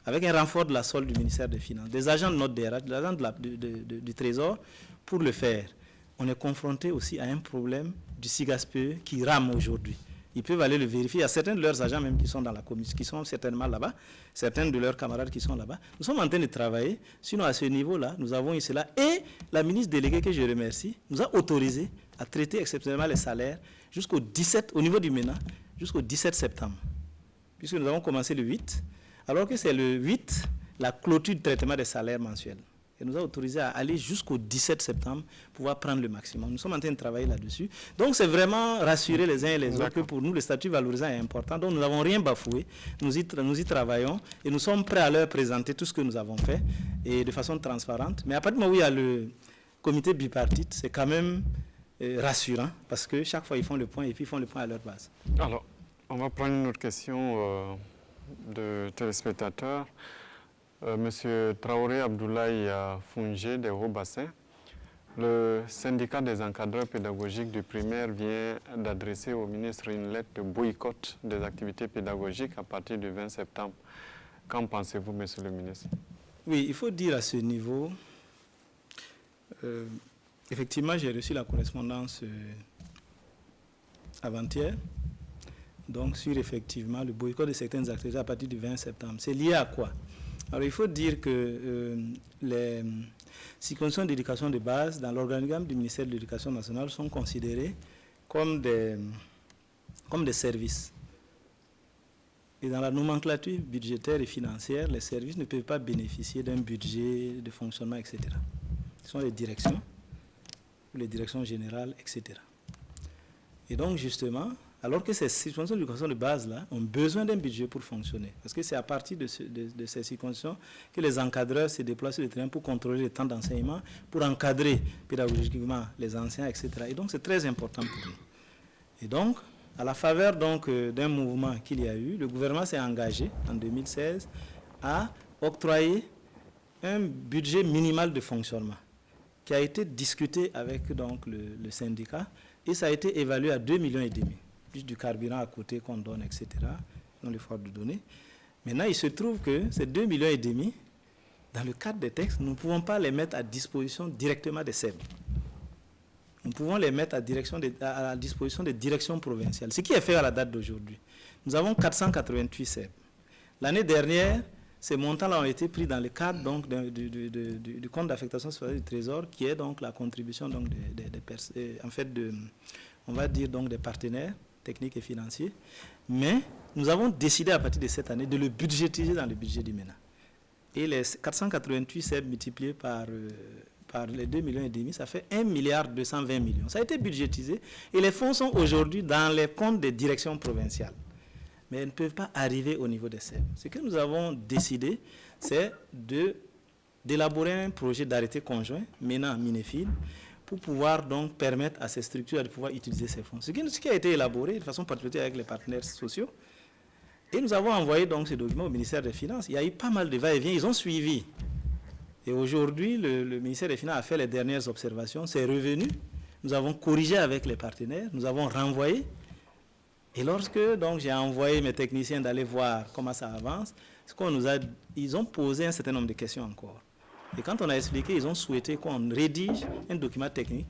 avec un renfort de la SOL du ministère des Finances, des agents de notre DRH, des agents du Trésor pour le faire. On est confronté aussi à un problème du SIGASPE qui rame aujourd'hui. Ils peuvent aller le vérifier. Il y a certains de leurs agents même qui sont dans la commission, qui sont certainement là-bas, certains de leurs camarades qui sont là-bas. Nous sommes en train de travailler. Sinon, à ce niveau-là, nous avons eu cela. Et la ministre déléguée, que je remercie, nous a autorisé à traiter exceptionnellement les salaires jusqu'au 17, au niveau du MENA, jusqu'au 17 septembre. Puisque nous avons commencé le 8, alors que c'est le 8, la clôture du traitement des salaires mensuels. Et nous a autorisé à aller jusqu'au 17 septembre pour pouvoir prendre le maximum. Nous sommes en train de travailler là-dessus. Donc c'est vraiment rassurer les uns et les autres que pour nous, le statut valorisant est important. Donc nous n'avons rien bafoué. Nous y travaillons et nous sommes prêts à leur présenter tout ce que nous avons fait et de façon transparente. Mais à partir du moment où il y a le comité bipartite, c'est quand même rassurant parce que chaque fois ils font le point et puis ils font le point à leur base.
Alors, on va prendre une autre question de téléspectateurs. Monsieur Traoré Abdoulaye Fungé des Hauts-Bassins, le syndicat des encadreurs pédagogiques du primaire vient d'adresser au ministre une lettre de boycott des activités pédagogiques à partir du 20 septembre. Qu'en pensez-vous, monsieur le ministre?
Oui, il faut dire à ce niveau, Effectivement, j'ai reçu la correspondance avant-hier, donc sur effectivement le boycott de certaines activités à partir du 20 septembre. C'est lié à quoi? Alors il faut dire que les conditions d'éducation de base dans l'organigramme du ministère de l'Éducation nationale sont considérées comme des services. Et dans la nomenclature budgétaire et financière, les services ne peuvent pas bénéficier d'un budget de fonctionnement, etc. Ce sont les directions, les directions générales, etc. Et donc, justement, alors que ces situations d'éducation de base-là ont besoin d'un budget pour fonctionner, parce que c'est à partir de ces circonstances que les encadreurs se déplacent sur le terrain pour contrôler le temps d'enseignement, pour encadrer pédagogiquement les enseignants, etc. Et donc, c'est très important pour nous. Et donc, à la faveur d'un mouvement qu'il y a eu, le gouvernement s'est engagé en 2016 à octroyer un budget minimal de fonctionnement qui a été discuté avec donc, le syndicat et ça a été évalué à 2,5 millions, plus du carburant à côté qu'on donne, etc., dans l'effort de donner. Maintenant, il se trouve que ces 2,5 millions, dans le cadre des textes, nous ne pouvons pas les mettre à disposition directement des SEB. Nous pouvons les mettre à la disposition des directions provinciales. Ce qui est fait à la date d'aujourd'hui. Nous avons 488 SEB. L'année dernière, ces montants-là ont été pris dans le cadre donc, du compte d'affectation spéciale du Trésor, qui est donc la contribution donc, on va dire donc des partenaires techniques et financiers. Mais nous avons décidé à partir de cette année de le budgétiser dans le budget du MENA. Et les 488 SEB multipliés par les 2,5 millions, ça fait 1,220 milliard. Ça a été budgétisé et les fonds sont aujourd'hui dans les comptes des directions provinciales. Mais elles ne peuvent pas arriver au niveau des SEB. Ce que nous avons décidé, c'est d'élaborer un projet d'arrêté conjoint, MENA-Minefil, pour pouvoir donc permettre à ces structures de pouvoir utiliser ces fonds. Ce qui a été élaboré de façon particulière avec les partenaires sociaux. Et nous avons envoyé donc ce document au ministère des Finances. Il y a eu pas mal de va-et-vient, ils ont suivi. Et aujourd'hui, le ministère des Finances a fait les dernières observations, c'est revenu. Nous avons corrigé avec les partenaires, nous avons renvoyé. Et lorsque donc j'ai envoyé mes techniciens d'aller voir comment ça avance, ils ont posé un certain nombre de questions encore. Et quand on a expliqué, ils ont souhaité qu'on rédige un document technique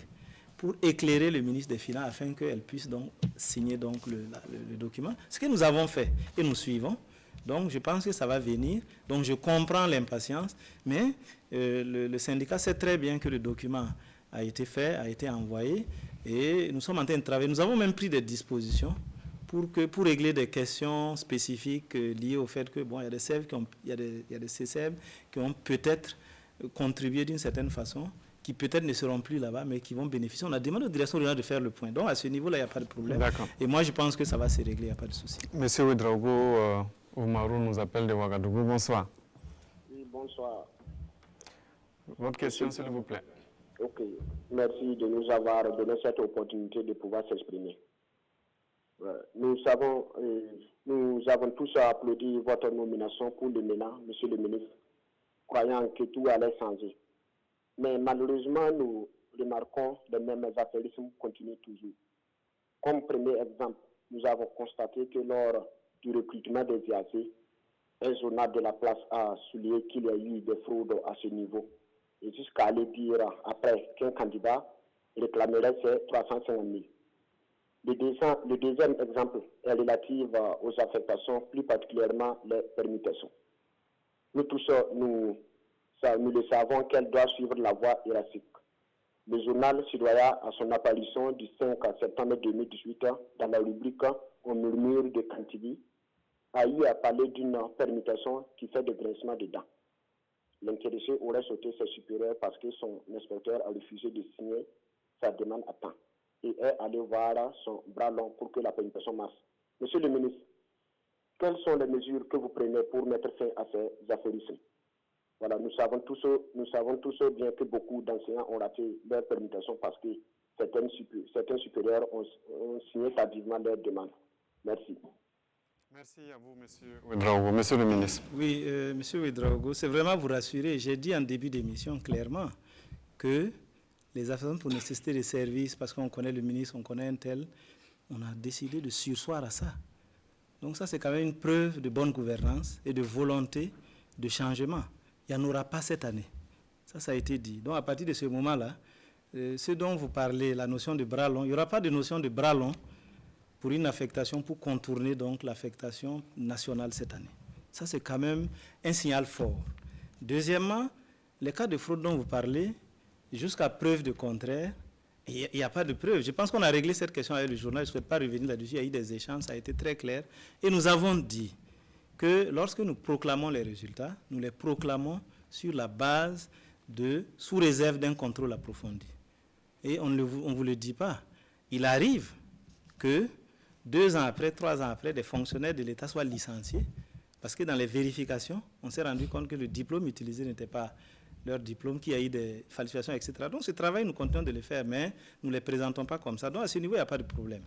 pour éclairer le ministre des Finances afin qu'elle puisse donc signer donc le document. Ce que nous avons fait et nous suivons. Donc, je pense que ça va venir. Donc, je comprends l'impatience, mais le syndicat sait très bien que le document a été fait, a été envoyé, et nous sommes en train de travailler. Nous avons même pris des dispositions pour régler des questions spécifiques liées au fait que, bon, il y a des CEB il y a des CCEB qui ont peut-être contribué d'une certaine façon, qui peut-être ne seront plus là-bas, mais qui vont bénéficier. On a demandé aux directions régionales de faire le point. Donc, à ce niveau-là, il n'y a pas de problème. Et moi, je pense que ça va se régler, il n'y a pas de souci.
Monsieur Ouedraogo, Oumarou nous appelle de Ouagadougou. Bonsoir.
Oui, bonsoir.
Votre question, s'il vous plaît.
Ok. Merci de nous avoir donné cette opportunité de pouvoir s'exprimer. Nous avons tous applaudi votre nomination pour le MENA, monsieur le ministre, croyant que tout allait changer. Mais malheureusement, nous remarquons les mêmes affairismes continuent toujours. Comme premier exemple, nous avons constaté que lors du recrutement des IAC, un journal de la place a souligné qu'il y a eu des fraudes à ce niveau. Et jusqu'à aller dire après qu'un candidat réclamerait ses 350 000. Le deuxième exemple est relatif aux affectations, plus particulièrement les permutations. Nous tous, nous le savons qu'elle doit suivre la voie hiérarchique. Le journal citoyen, à son apparition du 5 septembre 2018, dans la rubrique « On murmure de Cantibi », a eu à parler d'une permutation qui fait des grincements de dents. L'intéressé aurait sauté ses supérieurs parce que son inspecteur a refusé de signer sa demande à temps et est allé voir son bras long pour que la permutation marche. Monsieur le ministre, quelles sont les mesures que vous prenez pour mettre fin à ces affairismes? Voilà, nous savons tous bien que beaucoup d'enseignants ont raté leur permutation parce que certains supérieurs ont signé tardivement leur demande. Merci.
Merci à vous, monsieur Ouedraogo. Monsieur le ministre.
Oui, monsieur Ouedraogo, c'est vraiment vous rassurer. J'ai dit en début d'émission clairement que les affaires pour nécessiter des services, parce qu'on connaît le ministre, on connaît un tel, on a décidé de surseoir à ça. Donc ça, c'est quand même une preuve de bonne gouvernance et de volonté de changement. Il n'y en aura pas cette année. Ça a été dit. Donc à partir de ce moment-là, ce dont vous parlez, la notion de bras long, il n'y aura pas de notion de bras long pour une affectation, pour contourner donc l'affectation nationale cette année. Ça, c'est quand même un signal fort. Deuxièmement, les cas de fraude dont vous parlez, jusqu'à preuve de contraire, il n'y a pas de preuve. Je pense qu'on a réglé cette question avec le journal, je ne souhaite pas revenir là-dessus, il y a eu des échanges, ça a été très clair. Et nous avons dit que lorsque nous proclamons les résultats, nous les proclamons sur la base sous réserve d'un contrôle approfondi. Et on ne vous le dit pas. Il arrive que 2 ans après, 3 ans après, des fonctionnaires de l'État soient licenciés parce que dans les vérifications, on s'est rendu compte que le diplôme utilisé n'était pas leur diplôme, qu'il y a eu des falsifications, etc. Donc ce travail, nous continuons de le faire, mais nous ne les présentons pas comme ça. Donc à ce niveau, il n'y a pas de problème.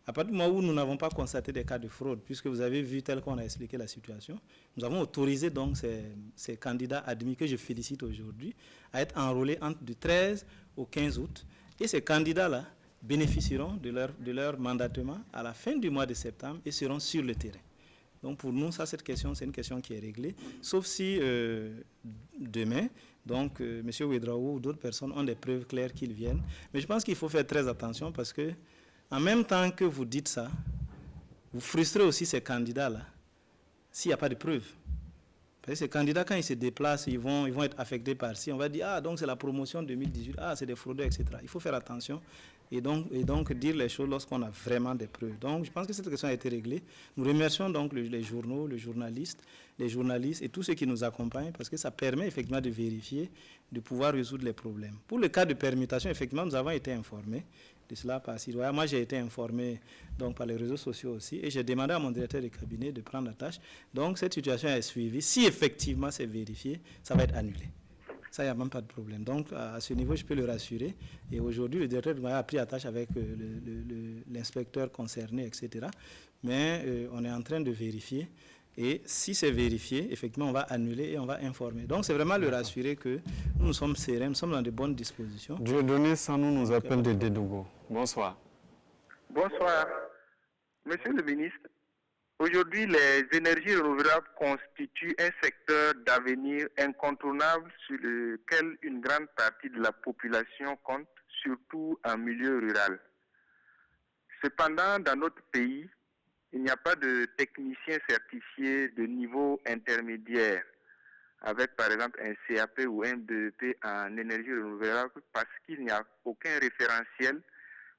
À partir du moment où nous n'avons pas constaté des cas de fraude, puisque vous avez vu tel qu'on a expliqué la situation, nous avons autorisé donc ces candidats admis, que je félicite aujourd'hui, à être enrôlés entre du 13 au 15 août. Et ces candidats-là bénéficieront de leur mandatement à la fin du mois de septembre et seront sur le terrain. Donc pour nous, cette question, c'est une question qui est réglée, sauf si demain, donc M. Ouédraogo ou d'autres personnes ont des preuves claires qu'ils viennent. Mais je pense qu'il faut faire très attention parce que en même temps que vous dites ça, vous frustrez aussi ces candidats-là s'il n'y a pas de preuves. Parce que ces candidats, quand ils se déplacent, ils vont être affectés par ci. On va dire, donc c'est la promotion 2018, c'est des fraudeurs, etc. Il faut faire attention et donc dire les choses lorsqu'on a vraiment des preuves. Donc je pense que cette question a été réglée. Nous remercions donc les journaux, les journalistes et tous ceux qui nous accompagnent parce que ça permet effectivement de vérifier, de pouvoir résoudre les problèmes. Pour le cas de permutation, effectivement, nous avons été informés de cela par citoyen. Moi, j'ai été informé donc, par les réseaux sociaux aussi et j'ai demandé à mon directeur de cabinet de prendre la tâche. Donc, cette situation est suivie. Si effectivement c'est vérifié, ça va être annulé. Ça, il n'y a même pas de problème. Donc, à ce niveau, je peux le rassurer. Et aujourd'hui, le directeur de cabinet a pris la tâche avec l'inspecteur concerné, etc. Mais on est en train de vérifier. Et si c'est vérifié, effectivement, on va annuler et on va informer. Donc, c'est vraiment le rassurer que nous sommes sereins, nous sommes dans de bonnes dispositions.
Dieudonné Sanou nous appelle de Dédougou. Bonsoir.
Bonsoir. Monsieur le ministre, aujourd'hui, les énergies renouvelables constituent un secteur d'avenir incontournable sur lequel une grande partie de la population compte, surtout en milieu rural. Cependant, dans notre pays, il n'y a pas de technicien certifié de niveau intermédiaire avec par exemple un CAP ou un BEP en énergie renouvelable parce qu'il n'y a aucun référentiel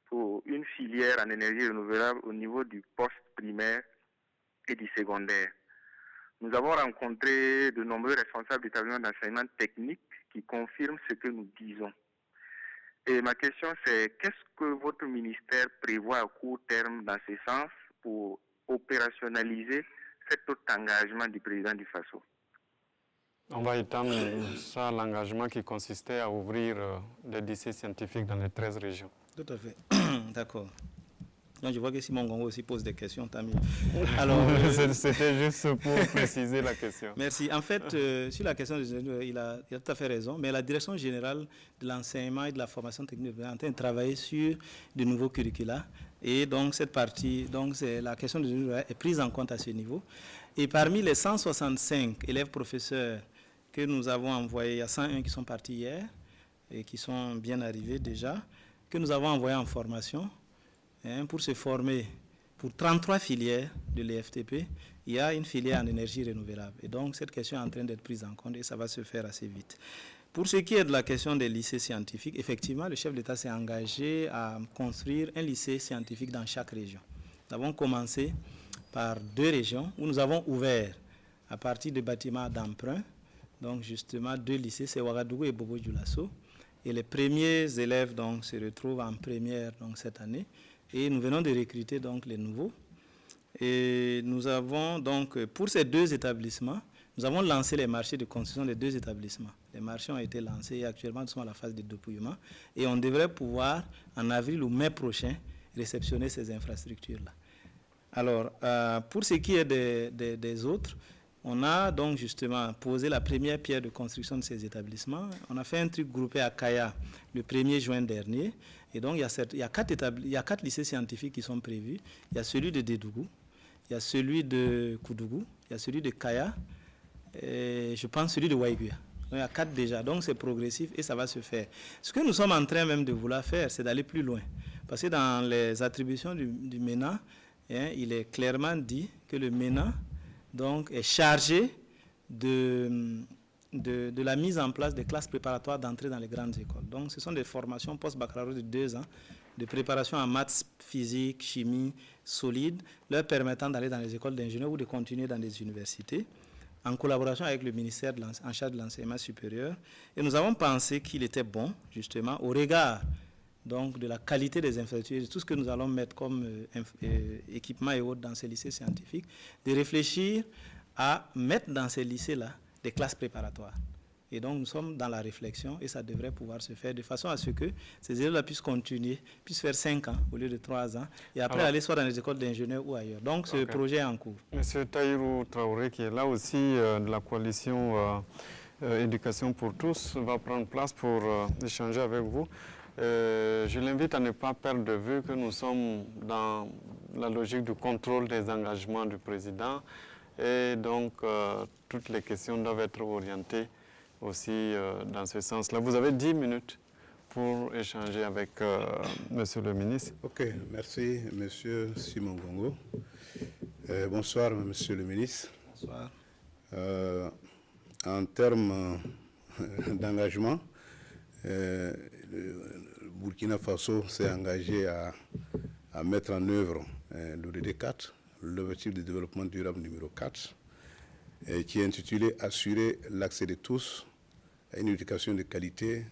pour une filière en énergie renouvelable au niveau du poste primaire et du secondaire. Nous avons rencontré de nombreux responsables d'établissements d'enseignement technique qui confirment ce que nous disons. Et ma question c'est, qu'est-ce que votre ministère prévoit à court terme dans ce sens pour opérationnaliser cet autre engagement du président du FASO?
On va étendre ça, l'engagement qui consistait à ouvrir des lycées scientifiques dans les 13 régions.
Tout à fait. D'accord. Donc je vois que Simon Gongo aussi pose des questions, t'as mis. Alors,
c'était juste pour préciser la question.
Merci. En fait, sur la question, il a tout à fait raison, mais la direction générale de l'enseignement et de la formation technique est en train de travailler sur de nouveaux curricula. Et donc cette partie, donc la question est prise en compte à ce niveau. Et parmi les 165 élèves professeurs que nous avons envoyés, il y a 101 qui sont partis hier et qui sont bien arrivés déjà, que nous avons envoyés en formation. Pour se former pour 33 filières de l'EFTP, il y a une filière en énergie renouvelable. Et donc, cette question est en train d'être prise en compte et ça va se faire assez vite. Pour ce qui est de la question des lycées scientifiques, effectivement, le chef d'État s'est engagé à construire un lycée scientifique dans chaque région. Nous avons commencé par 2 régions où nous avons ouvert à partir de bâtiments d'emprunt, donc justement 2 lycées, c'est Ouagadougou et Bobo-Dioulasso. Et les premiers élèves donc, se retrouvent en première donc, cette année. Et nous venons de recruter donc les nouveaux. Et nous avons donc, pour ces 2 établissements, nous avons lancé les marchés de construction des 2 établissements. Les marchés ont été lancés et actuellement nous sommes à la phase de dépouillement. Et on devrait pouvoir, en avril ou mai prochain, réceptionner ces infrastructures-là. Alors, pour ce qui est des autres, on a donc justement posé la première pierre de construction de ces établissements. On a fait un truc groupé à Kaya le 1er juin dernier. Et donc, il y a 4 lycées scientifiques qui sont prévus. Il y a celui de Dédougou, il y a celui de Koudougou, il y a celui de Kaya, et je pense celui de Waïguya. il y a 4 déjà, donc c'est progressif et ça va se faire. Ce que nous sommes en train même de vouloir faire, c'est d'aller plus loin. Parce que dans les attributions du MENA, il est clairement dit que le MENA donc, est chargé de la mise en place des classes préparatoires d'entrée dans les grandes écoles. Donc ce sont des formations post-baccalauréat de 2 ans, de préparation en maths, physique, chimie, solide, leur permettant d'aller dans les écoles d'ingénieurs ou de continuer dans des universités, en collaboration avec le ministère en charge de l'enseignement supérieur. Et nous avons pensé qu'il était bon, justement, au regard donc, de la qualité des infrastructures, de tout ce que nous allons mettre comme équipement et autres dans ces lycées scientifiques, de réfléchir à mettre dans ces lycées-là des classes préparatoires. Et donc, nous sommes dans la réflexion et ça devrait pouvoir se faire de façon à ce que ces élèves-là puissent continuer, puissent faire 5 ans au lieu de 3 ans, et après aller soit dans les écoles d'ingénieurs ou ailleurs. Donc, ce projet est en cours.
Monsieur Tahirou Traoré, qui est là aussi de la coalition Éducation pour tous, va prendre place pour échanger avec vous. Je l'invite à ne pas perdre de vue que nous sommes dans la logique du contrôle des engagements du président et donc toutes les questions doivent être orientées aussi dans ce sens-là. Vous avez 10 minutes pour échanger avec Monsieur le ministre.
Ok, merci Monsieur Simon Gongo. Bonsoir Monsieur le ministre.
Bonsoir.
En termes d'engagement, le Burkina Faso s'est engagé à mettre en œuvre l'ODD 4, l'objectif de développement durable numéro 4, qui est intitulé « Assurer l'accès de tous à une éducation de qualité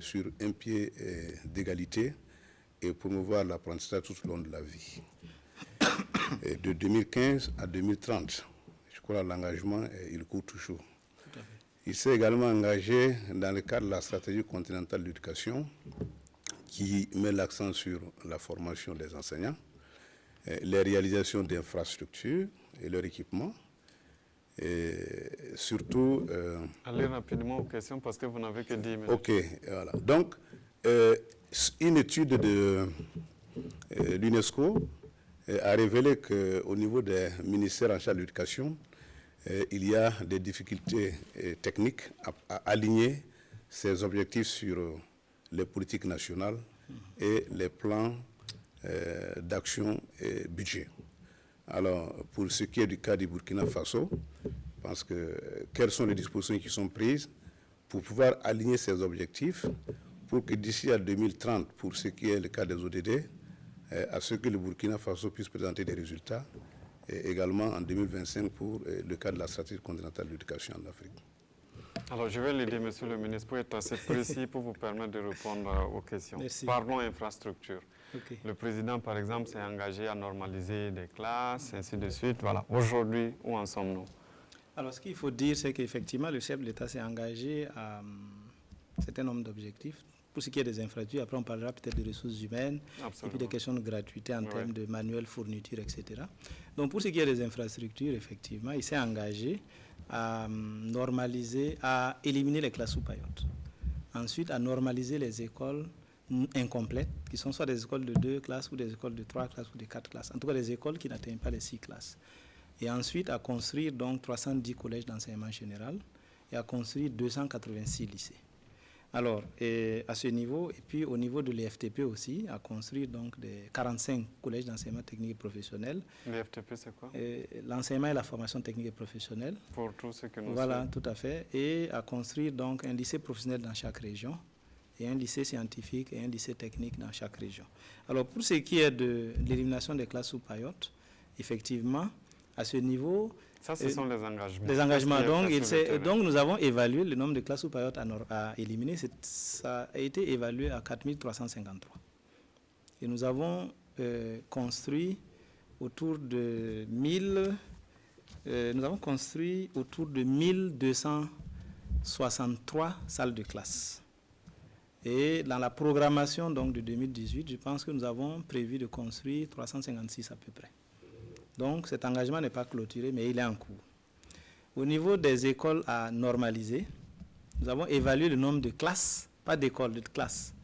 sur un pied d'égalité et promouvoir l'apprentissage tout au long de la vie ». De 2015 à 2030, je crois que l'engagement, il court toujours. Il s'est également engagé dans le cadre de la stratégie continentale d'éducation qui met l'accent sur la formation des enseignants, les réalisations d'infrastructures et leur équipement, et surtout...
Allez rapidement aux questions parce que vous n'avez que 10 minutes.
Ok, voilà. Donc, une étude de l'UNESCO a révélé qu'au niveau des ministères en charge de l'éducation, il y a des difficultés techniques à aligner ces objectifs sur les politiques nationales et les plans d'action et budget. Alors, pour ce qui est du cas du Burkina Faso, je pense que quelles sont les dispositions qui sont prises pour pouvoir aligner ces objectifs pour que d'ici à 2030, pour ce qui est le cas des ODD, à ce que le Burkina Faso puisse présenter des résultats, et également en 2025 pour le cas de la stratégie continentale de l'éducation en Afrique.
Alors, je vais l'aider, Monsieur le ministre, pour être assez précis, pour vous permettre de répondre aux questions.
Merci.
Parlons infrastructure.
Okay.
Le président, par exemple, s'est engagé à normaliser des classes, ainsi de suite. Voilà. Aujourd'hui, où en sommes-nous? Alors,
ce qu'il faut dire, c'est qu'effectivement, le chef de l'État s'est engagé à un certain nombre d'objectifs. Pour ce qui est des infrastructures, après on parlera peut-être des ressources humaines, et puis des questions de gratuité en termes de manuels, fournitures, etc. Donc pour ce qui est des infrastructures, effectivement, il s'est engagé à normaliser, à éliminer les classes sous paillotes. Ensuite, à normaliser les écoles incomplètes, qui sont soit des écoles de 2 classes ou des écoles de 3 classes ou de 4 classes. En tout cas, des écoles qui n'atteignent pas les 6 classes. Et ensuite, à construire donc 310 collèges d'enseignement général et à construire 286 lycées. Alors, à ce niveau, et puis au niveau de l'EFTP aussi, à construire donc des 45 collèges d'enseignement technique et professionnel.
L'EFTP, c'est quoi?
L'enseignement et la formation technique et professionnelle.
Pour tous ceux que nous
Voilà, tout à fait. Et à construire donc un lycée professionnel dans chaque région, et un lycée scientifique et un lycée technique dans chaque région. Alors, pour ce qui est de l'élimination des classes sous paillotes, effectivement, à ce niveau...
Ça, ce sont les engagements.
Les engagements. Donc, nous avons évalué le nombre de classes sous paillotes à éliminer. Ça a été évalué à 4353. Et nous avons construit autour de 1263 salles de classe. Et dans la programmation donc, de 2018, je pense que nous avons prévu de construire 356 à peu près. Donc cet engagement n'est pas clôturé, mais il est en cours. Au niveau des écoles à normaliser, nous avons évalué le nombre de classes, pas d'écoles, de classes,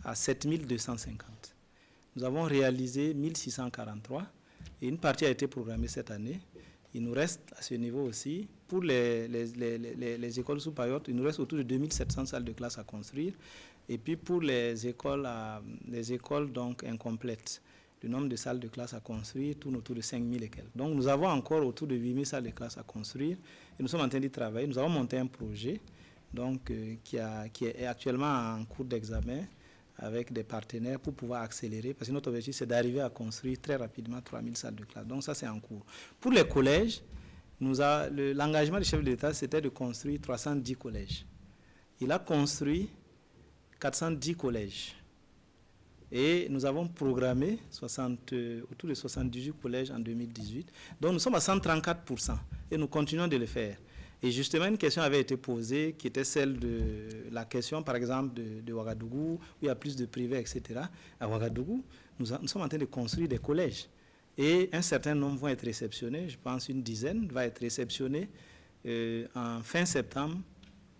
à 7250. Nous avons réalisé 1643 et une partie a été programmée cette année. il nous reste à ce niveau aussi, pour les écoles sous périodes, il nous reste autour de 2700 salles de classe à construire. Et puis pour les écoles donc incomplètes, le nombre de salles de classe à construire tourne autour de 5000 et quelques. Donc nous avons encore autour de 8000 salles de classe à construire et nous sommes en train d'y travailler. Nous avons monté un projet donc, qui est actuellement en cours d'examen avec des partenaires pour pouvoir accélérer, parce que notre objectif c'est d'arriver à construire très rapidement 3000 salles de classe. Donc ça c'est en cours. Pour les collèges, l'engagement du chef de l'État c'était de construire 310 collèges. Il a construit 410 collèges. Et nous avons programmé autour de 78 collèges en 2018. Donc nous sommes à 134% et nous continuons de le faire. Et justement, une question avait été posée qui était celle de la question, par exemple, de Ouagadougou, où il y a plus de privés, etc. À Ouagadougou, nous sommes en train de construire des collèges. Et un certain nombre vont être réceptionnés, je pense une dizaine, va être réceptionnée en fin septembre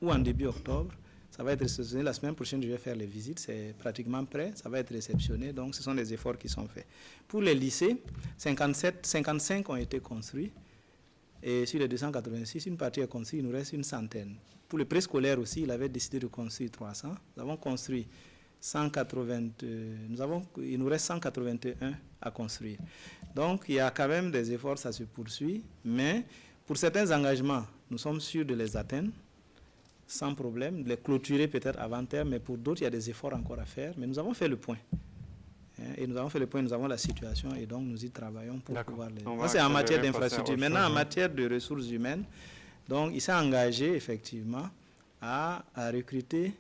ou en début octobre. Ça va être réceptionné la semaine prochaine, je vais faire les visites, c'est pratiquement prêt, ça va être réceptionné, donc ce sont des efforts qui sont faits. Pour les lycées, 55 ont été construits, et sur les 286, une partie est construite, il nous reste une centaine. Pour le préscolaire aussi, il avait décidé de construire 300, nous avons construit 180, il nous reste 181 à construire. Donc il y a quand même des efforts, ça se poursuit, mais pour certains engagements, nous sommes sûrs de les atteindre, sans problème, de les clôturer peut-être avant terme, mais pour d'autres, il y a des efforts encore à faire. Mais nous avons fait le point. Et nous avons fait le point, nous avons la situation, et donc nous y travaillons pour pouvoir les... Ça, c'est en matière d'infrastructure. Maintenant, en matière de ressources humaines, donc il s'est engagé, effectivement, à recruter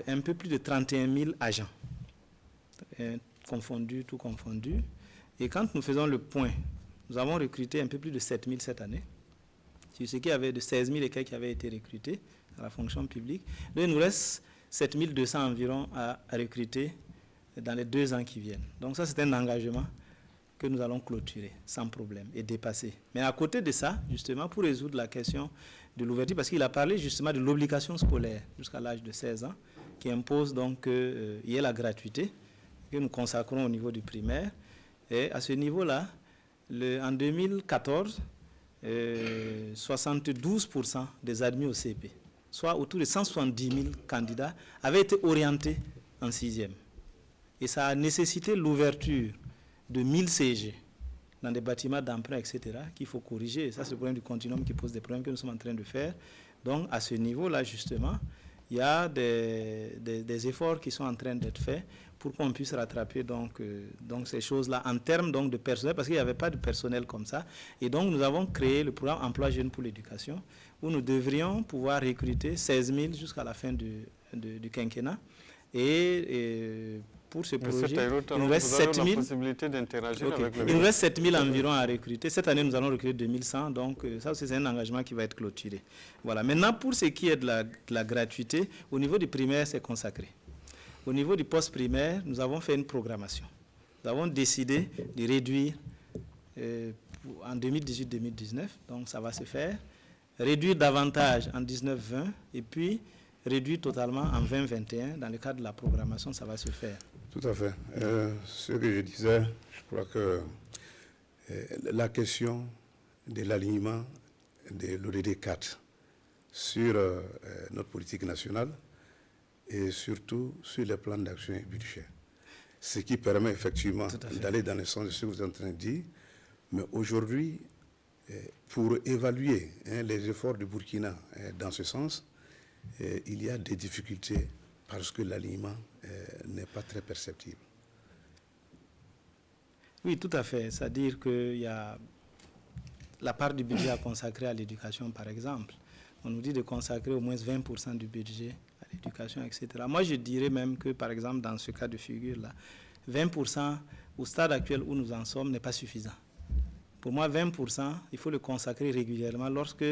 un peu plus de 31 000 agents, tout confondu. Et quand nous faisons le point, nous avons recruté un peu plus de 7 000 cette année, sur ce qui avait de 16 000 et quelques qui avaient été recrutés à la fonction publique. Donc, il nous reste 7 200 environ à recruter dans les 2 ans qui viennent. Donc ça, c'est un engagement que nous allons clôturer sans problème et dépasser. Mais à côté de ça, justement, pour résoudre la question de l'ouverture, parce qu'il a parlé justement de l'obligation scolaire jusqu'à l'âge de 16 ans, qui impose donc qu'il y ait la gratuité, que nous consacrons au niveau du primaire. Et à ce niveau-là, en 2014, 72% des admis au CP, soit autour de 170 000 candidats, avaient été orientés en 6e. Et ça a nécessité l'ouverture de 1000 CG dans des bâtiments d'emprunt, etc., qu'il faut corriger. Et ça, c'est le problème du continuum qui pose des problèmes que nous sommes en train de faire. Donc, à ce niveau-là, justement, il y a des efforts qui sont en train d'être faits pour qu'on puisse rattraper donc ces choses-là en termes donc, de personnel, parce qu'il n'y avait pas de personnel comme ça. Et donc, nous avons créé le programme Emploi Jeunes pour l'éducation, où nous devrions pouvoir recruter 16 000 jusqu'à la fin du quinquennat. Et pour ce projet, il nous reste 7 000. Il nous reste 7 000 environ à recruter. Cette année, nous allons recruter 2100. Donc, ça aussi, c'est un engagement qui va être clôturé. Voilà. Maintenant, pour ce qui est de la gratuité, au niveau du primaire, c'est consacré. Au niveau du post-primaire, nous avons fait une programmation. Nous avons décidé de réduire en 2018-2019, donc ça va se faire, réduire davantage en 19-20 et puis réduire totalement en 20-21. Dans le cadre de la programmation, ça va se faire.
Tout à fait. Ce que je disais, je crois que la question de l'alignement de l'ODD 4 sur notre politique nationale et surtout sur les plans d'action et budget. Ce qui permet effectivement d'aller dans le sens de ce que vous êtes en train de dire. Mais aujourd'hui, pour évaluer les efforts du Burkina dans ce sens, il y a des difficultés parce que l'alignement n'est pas très perceptible.
Oui, tout à fait. C'est-à-dire qu'il y a la part du budget à consacrer à l'éducation, par exemple. On nous dit de consacrer au moins 20% du budget à l'éducation, etc. Moi, je dirais même que, par exemple, dans ce cas de figure-là, 20% au stade actuel où nous en sommes n'est pas suffisant. Pour moi, 20%, il faut le consacrer régulièrement lorsque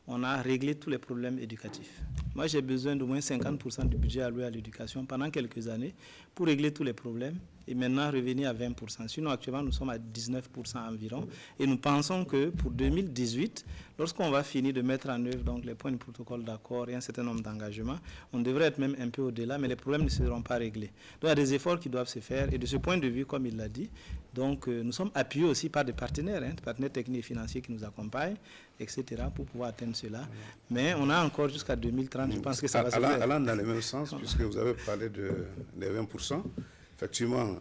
on a réglé tous les problèmes éducatifs. Moi, j'ai besoin d'au moins 50% du budget alloué à l'éducation pendant quelques années pour régler tous les problèmes et maintenant revenir à 20%. Sinon, actuellement, nous sommes à 19% environ. Et nous pensons que pour 2018, lorsqu'on va finir de mettre en œuvre donc, les points de protocole d'accord et un certain nombre d'engagements, on devrait être même un peu au-delà, mais les problèmes ne seront pas réglés. Donc, il y a des efforts qui doivent se faire. Et de ce point de vue, comme il l'a dit, donc, nous sommes appuyés aussi par des partenaires, des partenaires techniques et financiers qui nous accompagnent, etc., pour pouvoir atteindre cela. Mais on a encore jusqu'à 2030, je pense que ça va se faire.
Allant dans le même sens, puisque vous avez parlé des 20%, effectivement,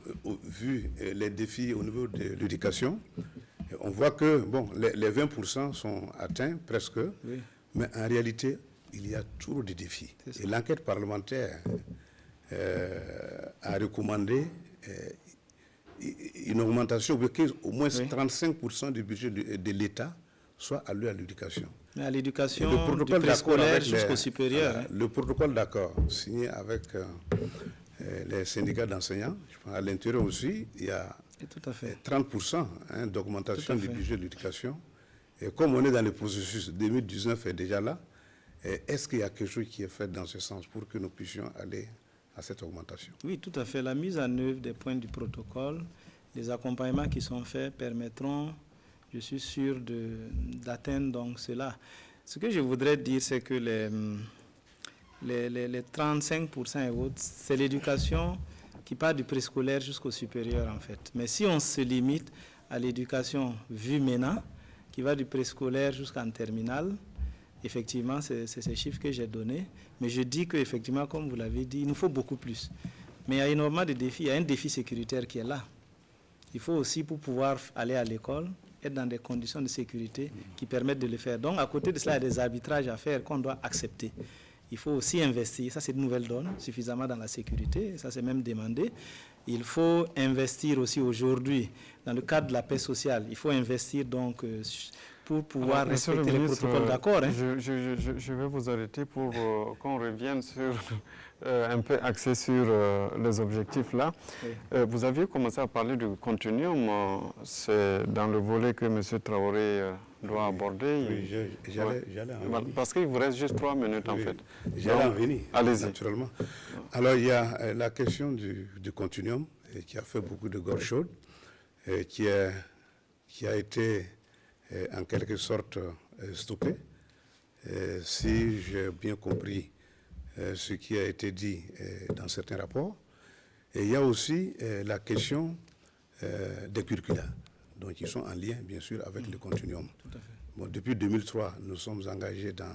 vu les défis au niveau de l'éducation, on voit que bon, les 20% sont atteints presque, oui. Mais en réalité, il y a toujours des défis. Et l'enquête parlementaire a recommandé une augmentation de au moins 35% du budget de l'État soit alloué à l'éducation.
Mais à l'éducation du préscolaire jusqu'au supérieur.
Le protocole d'accord signé avec les syndicats d'enseignants, à l'intérieur aussi, il y a 30% d'augmentation du budget de l'éducation. Et comme on est dans le processus, 2019 est déjà là, est-ce qu'il y a quelque chose qui est fait dans ce sens pour que nous puissions aller à cette augmentation?
Oui, tout à fait. La mise en œuvre des points du protocole, les accompagnements qui sont faits permettront, je suis sûr, d'atteindre donc cela. Ce que je voudrais dire, c'est que les 35% et autres, c'est l'éducation qui part du préscolaire jusqu'au supérieur, en fait. Mais si on se limite à l'éducation vue MENA, qui va du préscolaire jusqu'en terminale, effectivement, c'est ces chiffres que j'ai donnés. Mais je dis qu'effectivement, comme vous l'avez dit, il nous faut beaucoup plus. Mais il y a énormément de défis. Il y a un défi sécuritaire qui est là. Il faut aussi, pour pouvoir aller à l'école, être dans des conditions de sécurité qui permettent de le faire. Donc, à côté de cela, il y a des arbitrages à faire qu'on doit accepter. Il faut aussi investir, ça c'est une nouvelle donne, suffisamment dans la sécurité, ça c'est même demandé. Il faut investir aussi aujourd'hui, dans le cadre de la paix sociale, il faut investir donc pour pouvoir respecter les protocoles d'accord.
Je vais vous arrêter pour qu'on revienne sur, un peu axé sur les objectifs là. Oui. Vous aviez commencé à parler du continuum, c'est dans le volet que M. Traoré doit aborder.
Oui, j'allais en venir.
Parce qu'il vous reste juste 3 minutes en fait.
J'allais en venir,
allez-y.
Naturellement. Alors il y a la question du continuum qui a fait beaucoup de gorge chaude, qui a été en quelque sorte stoppé. Si j'ai bien compris ce qui a été dit dans certains rapports. Et il y a aussi la question des curricula, donc ils sont en lien bien sûr avec le continuum.
Tout à fait.
Bon, depuis 2003, nous sommes engagés dans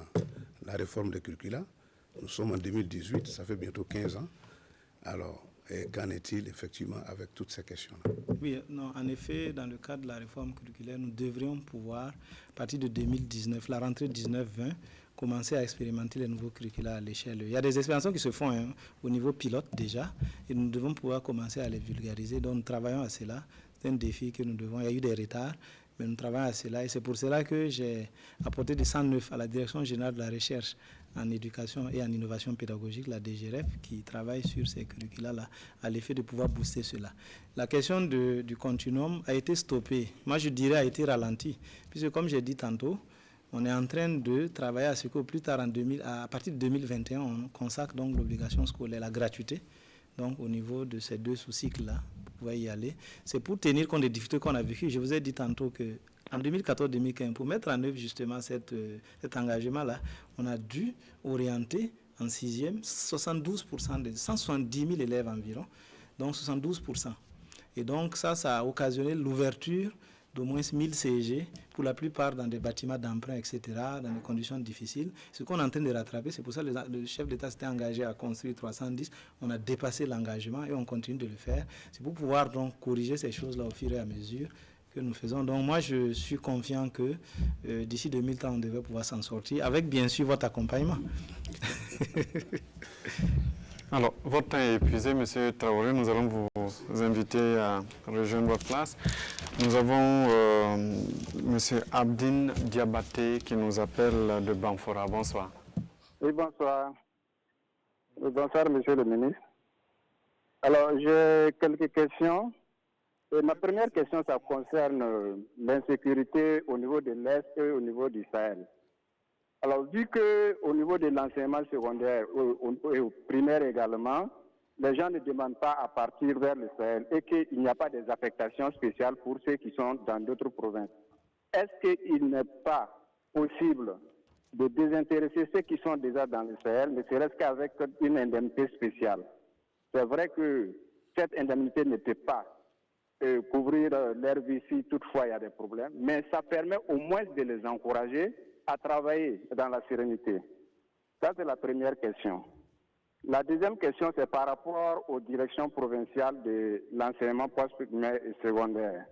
la réforme des curricula. Nous sommes en 2018, ça fait bientôt 15 ans. Alors, qu'en est-il effectivement avec toutes ces questions-là?
Oui, non, en effet, dans le cadre de la réforme curriculaire, nous devrions pouvoir, à partir de 2019, la rentrée 19-20, commencer à expérimenter les nouveaux curricula à l'échelle. Il y a des expérimentations qui se font au niveau pilote déjà, et nous devons pouvoir commencer à les vulgariser. Donc nous travaillons à cela. C'est un défi que nous devons. Il y a eu des retards, mais nous travaillons à cela. Et c'est pour cela que j'ai apporté des 109 à la Direction générale de la recherche en éducation et en innovation pédagogique, la DGRF, qui travaille sur ces curricula-là, à l'effet de pouvoir booster cela. La question du continuum a été stoppée. Moi, je dirais a été ralentie, puisque comme j'ai dit tantôt, on est en train de travailler à ce qu'au plus tard, à partir de 2021, on consacre donc l'obligation scolaire, la gratuité, donc au niveau de ces 2 sous-cycles-là, pour pouvoir y aller. C'est pour tenir compte des difficultés qu'on a vécues. Je vous ai dit tantôt qu'en 2014-2015, pour mettre en œuvre justement cet engagement-là, on a dû orienter en 6e 72% des 170 000 élèves environ, donc 72%. Et donc ça a occasionné l'ouverture d'au moins 1000 CEG, pour la plupart dans des bâtiments d'emprunt, etc., dans des conditions difficiles. Ce qu'on est en train de rattraper, c'est pour ça que le chef d'État s'était engagé à construire 310. On a dépassé l'engagement et on continue de le faire. C'est pour pouvoir donc corriger ces choses-là au fur et à mesure que nous faisons. Donc moi, je suis confiant que d'ici 2030, on devrait pouvoir s'en sortir, avec bien sûr votre accompagnement.
Alors, votre temps est épuisé, M. Traoré. Nous allons vous inviter à rejoindre votre place. Nous avons M. Abdine Diabaté qui nous appelle de Banfora. Bonsoir.
Oui, bonsoir. Bonsoir, Monsieur le ministre. Alors, j'ai quelques questions. Et ma première question, ça concerne l'insécurité au niveau de l'Est et au niveau du Sahel. Alors, vu qu'au niveau de l'enseignement secondaire et au primaire également, les gens ne demandent pas à partir vers le Sahel et qu'il n'y a pas des affectations spéciales pour ceux qui sont dans d'autres provinces, est-ce qu'il n'est pas possible de désintéresser ceux qui sont déjà dans le Sahel, ne serait-ce qu'avec une indemnité spéciale? C'est vrai que cette indemnité ne peut pas couvrir leur vie si toutefois il y a des problèmes, mais ça permet au moins de les encourager à travailler dans la sérénité. Ça, c'est la première question. La deuxième question, c'est par rapport aux directions provinciales de l'enseignement post-primaire et secondaire.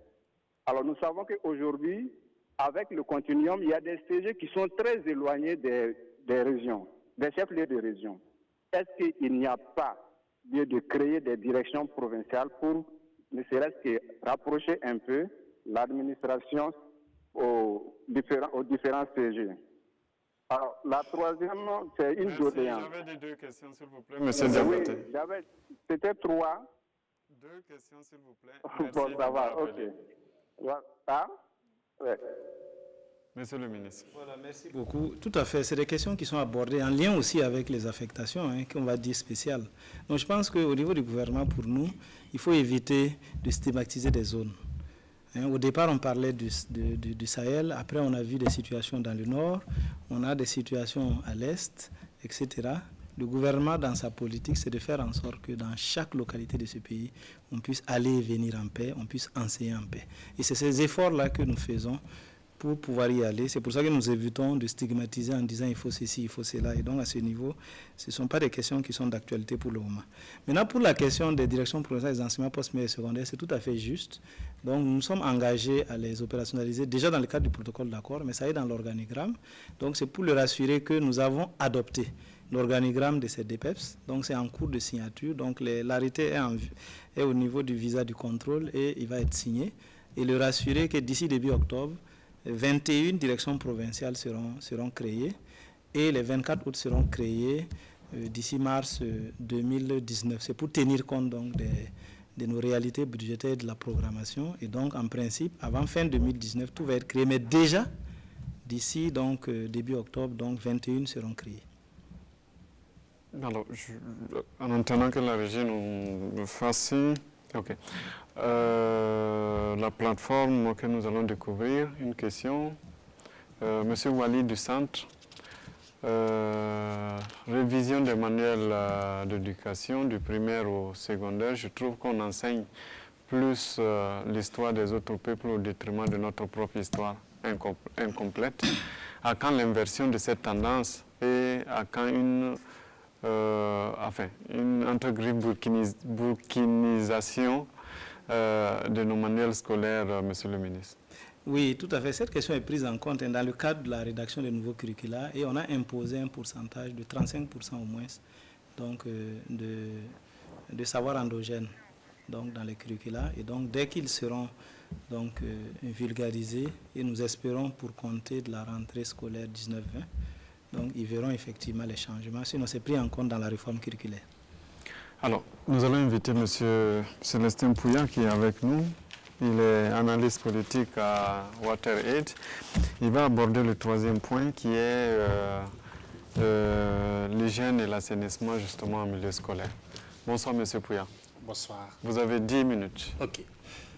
Alors, nous savons qu'aujourd'hui, avec le continuum, il y a des CG qui sont très éloignés des régions, des chefs-lieux de région. Est-ce qu'il n'y a pas lieu de créer des directions provinciales pour ne serait-ce que rapprocher un peu l'administration aux différents CG? Alors, la troisième, c'est une doléance.
J'avais deux questions, s'il vous plaît, monsieur Diabaté.
Oui, c'était 3.
2 questions, s'il vous plaît.
Bon, ça va, ok. Ah? Ouais.
Monsieur le ministre.
Voilà, merci beaucoup. Tout à fait, c'est des questions qui sont abordées en lien aussi avec les affectations, qu'on va dire spéciales. Donc je pense qu'au niveau du gouvernement, pour nous, il faut éviter de stigmatiser des zones. Au départ, on parlait du Sahel, après on a vu des situations dans le nord, on a des situations à l'est, etc. Le gouvernement, dans sa politique, c'est de faire en sorte que dans chaque localité de ce pays, on puisse aller et venir en paix, on puisse enseigner en paix. Et c'est ces efforts-là que nous faisons pour pouvoir y aller. C'est pour ça que nous évitons de stigmatiser en disant il faut ceci, il faut cela. Et donc à ce niveau, ce ne sont pas des questions qui sont d'actualité pour le moment. Maintenant, pour la question des directions provinciales des enseignements post-primaire et secondaire, c'est tout à fait juste. Donc nous sommes engagés à les opérationnaliser déjà dans le cadre du protocole d'accord, mais ça est dans l'organigramme. Donc c'est pour leur assurer que nous avons adopté l'organigramme de ces DPEPS. Donc c'est en cours de signature. Donc l'arrêté est au niveau du visa du contrôle et il va être signé. Et leur assurer que d'ici début octobre, 21 directions provinciales seront créées et les 24 autres seront créées d'ici mars 2019. C'est pour tenir compte donc de nos réalités budgétaires de la programmation. Et donc, en principe, avant fin 2019, tout va être créé. Mais déjà, d'ici donc début octobre, donc 21 seront créées.
Alors, en attendant que la régie nous fasse... Ok. La plateforme que nous allons découvrir, une question. Monsieur Wali du Centre, révision des manuels d'éducation du primaire au secondaire. Je trouve qu'on enseigne plus l'histoire des autres peuples au détriment de notre propre histoire incomplète. À quand l'inversion de cette tendance et à quand une burkinisation de nos manuels scolaires, monsieur le ministre?
Oui, tout à fait. Cette question est prise en compte dans le cadre de la rédaction des nouveaux curricula et on a imposé un pourcentage de 35% au moins donc, de savoir endogène donc, dans les curricula. Et donc, dès qu'ils seront donc, vulgarisés, et nous espérons pour compter de la rentrée scolaire 19-20, donc ils verront effectivement les changements. Sinon, c'est pris en compte dans la réforme curriculaire.
Alors, nous allons inviter M. Célestin Pouya qui est avec nous. Il est analyste politique à WaterAid. Il va aborder le troisième point qui est l'hygiène et l'assainissement justement en milieu scolaire. Bonsoir M. Pouya.
Bonsoir.
Vous avez 10 minutes.
Ok.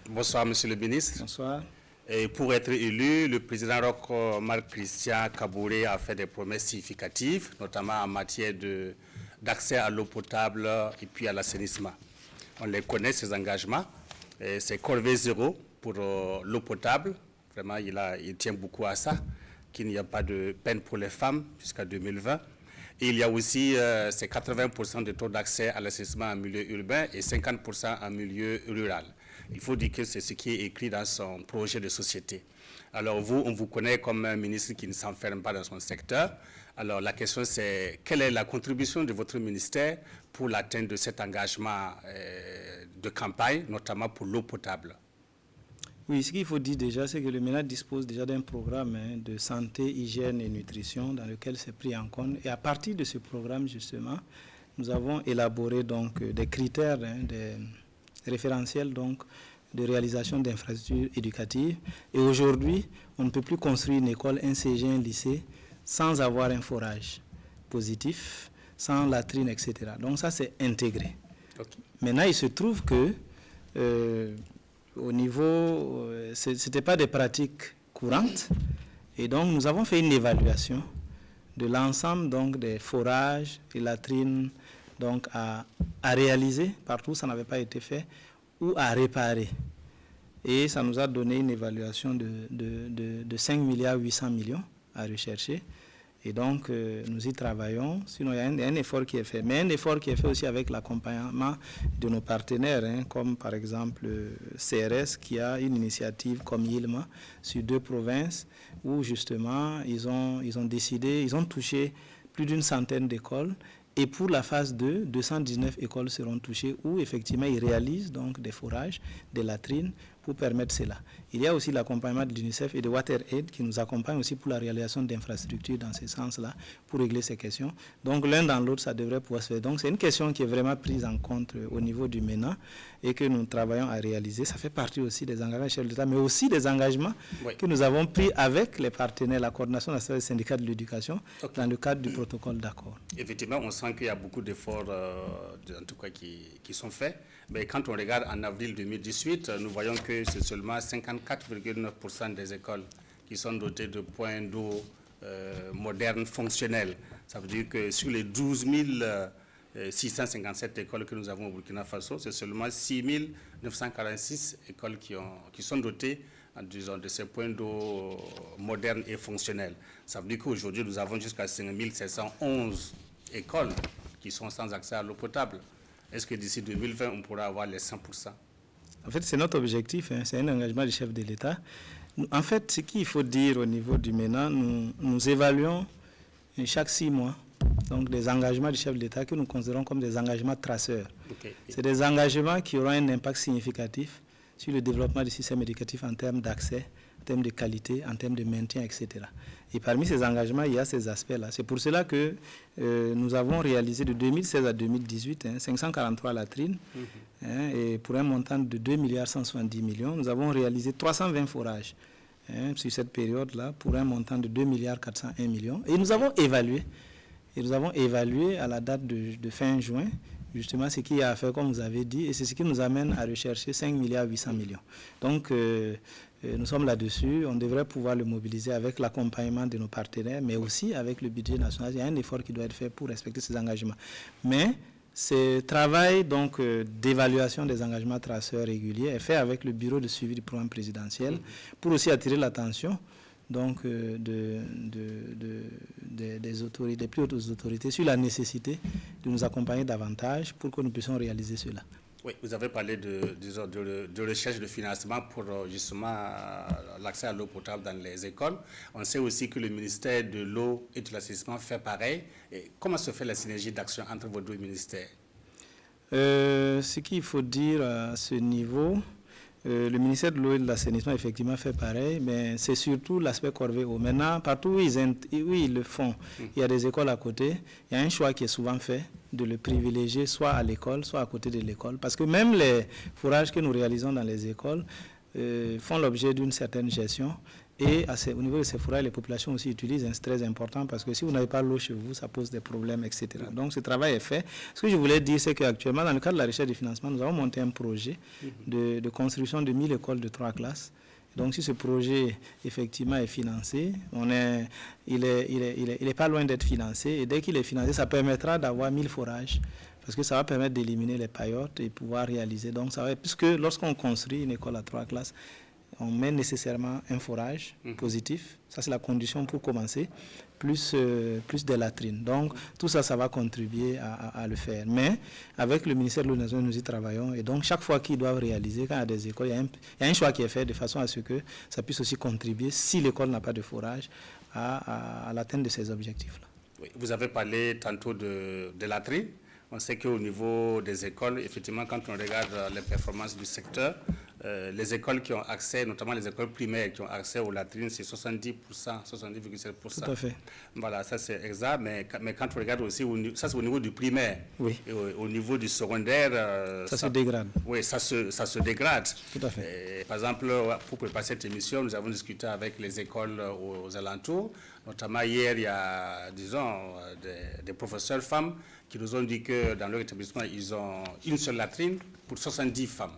Bonsoir Monsieur le ministre.
Bonsoir.
Et pour être élu, le président Roch Marc-Christian Kaboré a fait des promesses significatives, notamment en matière d'accès à l'eau potable et puis à l'assainissement. On les connaît, ces engagements. C'est corvée zéro pour l'eau potable. Vraiment, il tient beaucoup à ça, qu'il n'y a pas de peine pour les femmes jusqu'à 2020. Et il y a aussi ces 80% de taux d'accès à l'assainissement en milieu urbain et 50% en milieu rural. Il faut dire que c'est ce qui est écrit dans son projet de société. Alors vous, on vous connaît comme un ministre qui ne s'enferme pas dans son secteur. Alors la question c'est, quelle est la contribution de votre ministère pour l'atteinte de cet engagement de campagne, notamment pour l'eau potable?
Oui, ce qu'il faut dire déjà, c'est que le MENA dispose déjà d'un programme de santé, hygiène et nutrition dans lequel c'est pris en compte. Et à partir de ce programme, justement, nous avons élaboré donc des critères, des référentiels donc, de réalisation d'infrastructures éducatives. Et aujourd'hui, on ne peut plus construire une école, un CG, un lycée sans avoir un forage positif, sans latrine, etc. Donc ça, c'est intégré.
Okay.
Maintenant, il se trouve que au niveau, ce n'était pas des pratiques courantes. Et donc, nous avons fait une évaluation de l'ensemble donc, des forages et latrines donc, à réaliser. Partout, ça n'avait pas été fait, ou à réparer. Et ça nous a donné une évaluation de 5 milliards 800 millions à rechercher. Et donc, nous y travaillons. Sinon, il y a un effort qui est fait. Mais un effort qui est fait aussi avec l'accompagnement de nos partenaires, hein, comme par exemple CRS, qui a une initiative comme ILMA sur 2 provinces, où justement, ils ont décidé, ils ont touché plus d'une centaine d'écoles. Et pour la phase 2, 219 écoles seront touchées, où effectivement, ils réalisent donc des forages, des latrines, pour permettre cela. Il y a aussi l'accompagnement de l'UNICEF et de WaterAid qui nous accompagnent aussi pour la réalisation d'infrastructures dans ce sens-là, pour régler ces questions. Donc l'un dans l'autre, ça devrait pouvoir se faire. Donc c'est une question qui est vraiment prise en compte au niveau du MENA et que nous travaillons à réaliser. Ça fait partie aussi des engagements du chef de l'État, mais aussi des engagements que nous avons pris avec les partenaires, la coordination nationale des syndicats de l'éducation, dans le cadre du protocole d'accord.
Effectivement, on sent qu'il y a beaucoup d'efforts en tout cas qui sont faits. Mais quand on regarde en avril 2018, nous voyons que c'est seulement 54,9% des écoles qui sont dotées de points d'eau modernes, fonctionnels. Ça veut dire que sur les 12 657 écoles que nous avons au Burkina Faso, c'est seulement 6 946 écoles qui sont dotées disons, de ces points d'eau modernes et fonctionnels. Ça veut dire qu'aujourd'hui, nous avons jusqu'à 5 711 écoles qui sont sans accès à l'eau potable. Est-ce que d'ici 2020, on pourra avoir les 100%?
En fait, c'est notre objectif, hein, c'est un engagement du chef de l'État. En fait, ce qu'il faut dire au niveau du MENA, nous évaluons chaque 6 mois donc des engagements du chef de l'État que nous considérons comme des engagements traceurs. Okay. C'est des engagements qui auront un impact significatif sur le développement du système éducatif en termes d'accès, en termes de qualité, en termes de maintien, etc. Et parmi ces engagements, il y a ces aspects-là. C'est pour cela que nous avons réalisé de 2016 à 2018 543 latrines et pour un montant de 2 milliards 170 millions. Nous avons réalisé 320 forages sur cette période-là pour un montant de 2 milliards 401 millions. Et nous avons évalué à la date de fin juin justement ce qu'il y a à faire, comme vous avez dit, et c'est ce qui nous amène à rechercher 5 milliards 800 millions. Donc, nous sommes là-dessus. On devrait pouvoir le mobiliser avec l'accompagnement de nos partenaires, mais aussi avec le budget national. Il y a un effort qui doit être fait pour respecter ces engagements. Mais ce travail donc d'évaluation des engagements traceurs réguliers est fait avec le bureau de suivi du programme présidentiel pour aussi attirer l'attention donc des autorités, des plus hautes autorités sur la nécessité de nous accompagner davantage pour que nous puissions réaliser cela.
Oui, vous avez parlé de recherche de financement pour justement l'accès à l'eau potable dans les écoles. On sait aussi que le ministère de l'eau et de l'assainissement fait pareil. Et comment se fait la synergie d'action entre vos 2 ministères?
Ce qu'il faut dire à ce niveau, le ministère de l'eau et de l'assainissement effectivement fait pareil, mais c'est surtout l'aspect corvée eau. Maintenant, partout où ils le font, il y a des écoles à côté, il y a un choix qui est souvent fait de le privilégier soit à l'école, soit à côté de l'école. Parce que même les forages que nous réalisons dans les écoles font l'objet d'une certaine gestion. Et au niveau de ces forages, les populations aussi utilisent un stress important parce que si vous n'avez pas l'eau chez vous, ça pose des problèmes, etc. Donc ce travail est fait. Ce que je voulais dire, c'est qu'actuellement, dans le cadre de la recherche de financement, nous avons monté un projet de construction de 1000 écoles de 3 classes. Donc si ce projet effectivement est financé, il est pas loin d'être financé. Et dès qu'il est financé, ça permettra d'avoir 1000 forages. Parce que ça va permettre d'éliminer les paillotes et pouvoir réaliser. Donc ça va, puisque lorsqu'on construit une école à 3 classes, on met nécessairement un forage positif. Ça, c'est la condition pour commencer, plus des latrines. Donc, tout ça, ça va contribuer à le faire. Mais avec le ministère de l'Eau, nous y travaillons. Et donc, chaque fois qu'ils doivent réaliser, quand il y a des écoles, il y a un choix qui est fait de façon à ce que ça puisse aussi contribuer, si l'école n'a pas de forage, à l'atteinte de ces objectifs-là.
Oui, vous avez parlé tantôt de latrines. On sait qu'au niveau des écoles, effectivement, quand on regarde les performances du secteur, les écoles qui ont accès, notamment les écoles primaires qui ont accès aux latrines, c'est 70%, 70,7%.
Tout à fait.
Voilà, ça c'est exact, mais quand on regarde aussi, ça c'est au niveau du primaire.
Oui.
Et au niveau du secondaire...
ça se dégrade.
Oui, ça se dégrade.
Tout à fait.
Et, par exemple, pour préparer cette émission, nous avons discuté avec les écoles aux alentours. Notamment hier, il y a, disons, des professeurs femmes qui nous ont dit que dans leur établissement, ils ont une seule latrine pour 70 femmes.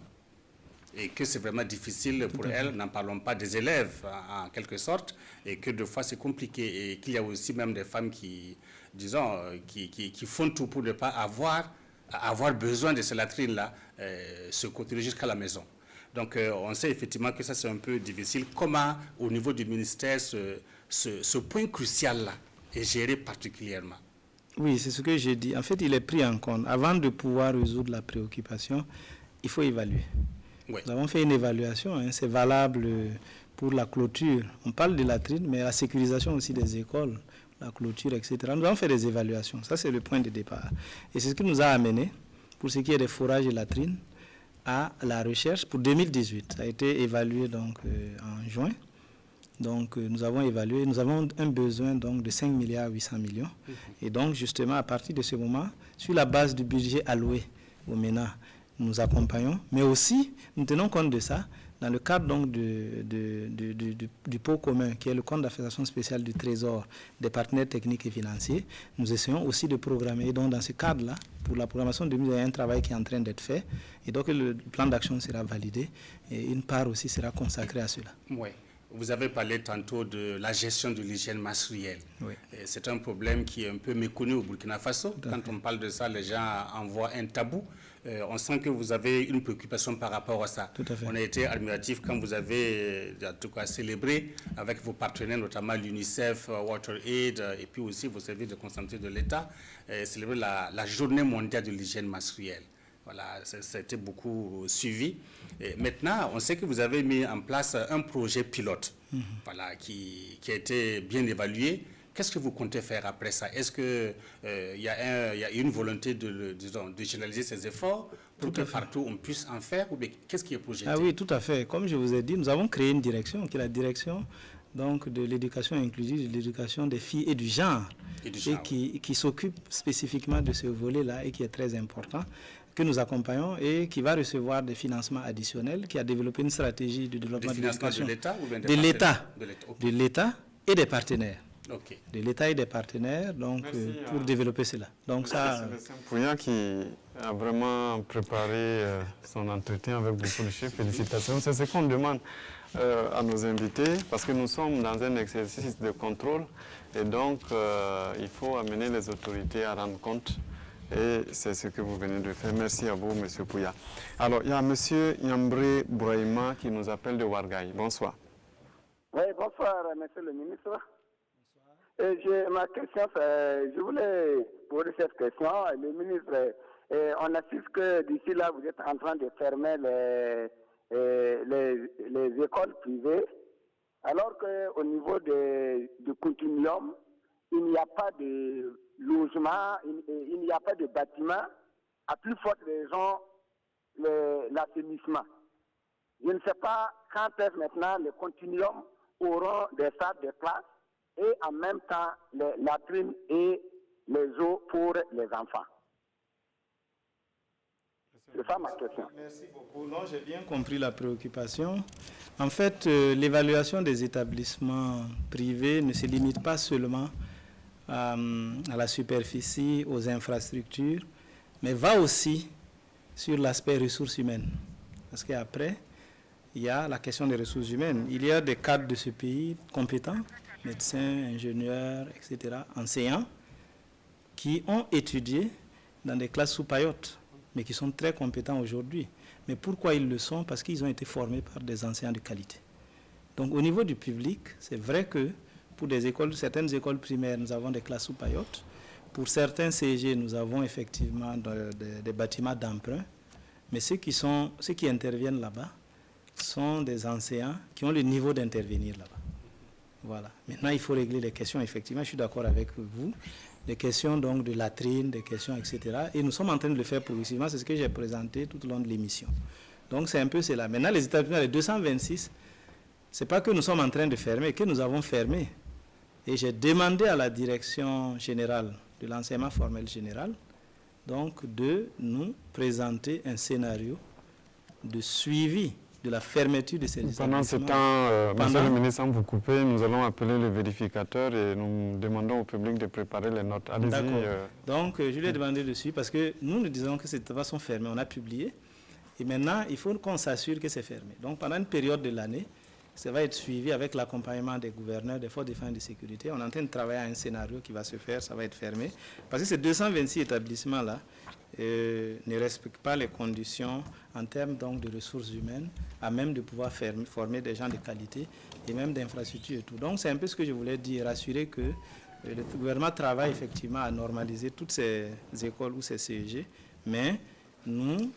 Et que c'est vraiment difficile pour elles, n'en parlons pas des élèves en quelque sorte, et que des fois c'est compliqué, et qu'il y a aussi même des femmes qui, disons, qui font tout pour ne pas avoir besoin de ces latrines-là, se côté jusqu'à la maison. Donc on sait effectivement que ça c'est un peu difficile. Comment au niveau du ministère ce point crucial-là est géré particulièrement?
Oui, c'est ce que j'ai dit. En fait, il est pris en compte. Avant de pouvoir résoudre la préoccupation, il faut évaluer. Oui. Nous avons fait une évaluation, hein, c'est valable pour la clôture. On parle de latrines, mais la sécurisation aussi des écoles, la clôture, etc. Nous avons fait des évaluations, ça c'est le point de départ. Et c'est ce qui nous a amené, pour ce qui est des forages et latrines, à la recherche pour 2018. Ça a été évalué donc, en juin. Donc nous avons évalué, nous avons un besoin donc, de 5,8 milliards. Et donc justement, à partir de ce moment, sur la base du budget alloué au MENA, nous accompagnons, mais aussi nous tenons compte de ça dans le cadre donc du pot commun qui est le compte d'affectation spéciale du Trésor des partenaires techniques et financiers. Nous essayons aussi de programmer. Et donc dans ce cadre-là, pour la programmation 2000, il y a un travail qui est en train d'être fait et donc le plan d'action sera validé et une part aussi sera consacrée à cela.
Oui. Vous avez parlé tantôt de la gestion de l'hygiène menstruelle. Oui. C'est un problème qui est un peu méconnu au Burkina Faso. Quand on parle de ça, les gens envoient un tabou. On sent que vous avez une préoccupation par rapport à ça.
Tout à fait.
On a été admiratif quand vous avez en tout cas célébré avec vos partenaires, notamment l'UNICEF, WaterAid et puis aussi vos services de consanté de l'État, célébrer la journée mondiale de l'hygiène menstruelle. Voilà, ça a été beaucoup suivi. Et maintenant, on sait que vous avez mis en place un projet pilote voilà, qui a été bien évalué. Qu'est-ce que vous comptez faire après ça? Est-ce qu'il y a une volonté de généraliser ces efforts pour que partout on puisse en faire? Ou bien qu'est-ce qui est projeté?
Ah oui, tout à fait. Comme je vous ai dit, nous avons créé une direction qui est la direction donc, de l'éducation inclusive, de l'éducation des filles et du genre, qui s'occupe spécifiquement de ce volet-là et qui est très important, que nous accompagnons et qui va recevoir des financements additionnels, qui a développé une stratégie de développement de l'éducation.
De l'État ou bien
de l'État et des partenaires.
Okay.
De l'État et des partenaires, donc pour développer cela. Donc ça.
Pouya qui a vraiment préparé son entretien avec beaucoup de chefs. Félicitations. C'est ce qu'on demande à nos invités parce que nous sommes dans un exercice de contrôle et donc il faut amener les autorités à rendre compte. Et c'est ce que vous venez de faire. Merci à vous, M. Pouya. Alors, il y a M. Yambré Bouraïma qui nous appelle de Ouarghaï. Bonsoir.
Oui, bonsoir, monsieur le ministre. Ma question, je voulais poser cette question. Le ministre, on assiste que d'ici là, vous êtes en train de fermer les écoles privées, alors qu'au niveau du continuum, il n'y a pas de logement, il n'y a pas de bâtiment, à plus forte raison, l'assainissement. Je ne sais pas quand est-ce maintenant les continuums auront des salles de classe et en même temps les latrines et les eaux pour les enfants. C'est ça ma question.
Merci beaucoup. Non, j'ai bien compris la préoccupation. En fait, l'évaluation des établissements privés ne se limite pas seulement à la superficie, aux infrastructures, mais va aussi sur l'aspect ressources humaines. Parce qu'après, il y a la question des ressources humaines. Il y a des cadres de ce pays compétents, médecins, ingénieurs, etc., enseignants, qui ont étudié dans des classes sous paillotes, mais qui sont très compétents aujourd'hui. Mais pourquoi ils le sont? Parce qu'ils ont été formés par des enseignants de qualité. Donc au niveau du public, c'est vrai que pour certaines écoles primaires, nous avons des classes sous paillotes. Pour certains CG, nous avons effectivement des bâtiments d'emprunt. Mais ceux qui interviennent là-bas sont des enseignants qui ont le niveau d'intervenir là-bas. Voilà. Maintenant, il faut régler les questions. Effectivement, je suis d'accord avec vous. Les questions donc de latrines, des questions, etc. Et nous sommes en train de le faire progressivement. C'est ce que j'ai présenté tout au long de l'émission. Donc c'est un peu cela. Maintenant, les établissements, les 226, ce n'est pas que nous sommes en train de fermer, que nous avons fermé. Et j'ai demandé à la direction générale de l'enseignement formel général donc de nous présenter un scénario de suivi de la fermeture de ces établissements.
Pendant ce temps, Monsieur le ministre, sans vous couper, nous allons appeler le vérificateur et nous demandons au public de préparer les notes. Allez-y.
D'accord. Donc, je lui ai demandé dessus parce que nous disons que c'est de façon fermée. On a publié. Et maintenant, il faut qu'on s'assure que c'est fermé. Donc, pendant une période de l'année, ça va être suivi avec l'accompagnement des gouverneurs, des forces de défense et de sécurité. On est en train de travailler à un scénario qui va se faire, ça va être fermé. Parce que ces 226 établissements-là ne respectent pas les conditions en termes donc, de ressources humaines, à même de pouvoir former des gens de qualité et même d'infrastructures et tout. Donc c'est un peu ce que je voulais dire, rassurer que le gouvernement travaille effectivement à normaliser toutes ces écoles ou ces CEG, mais nous,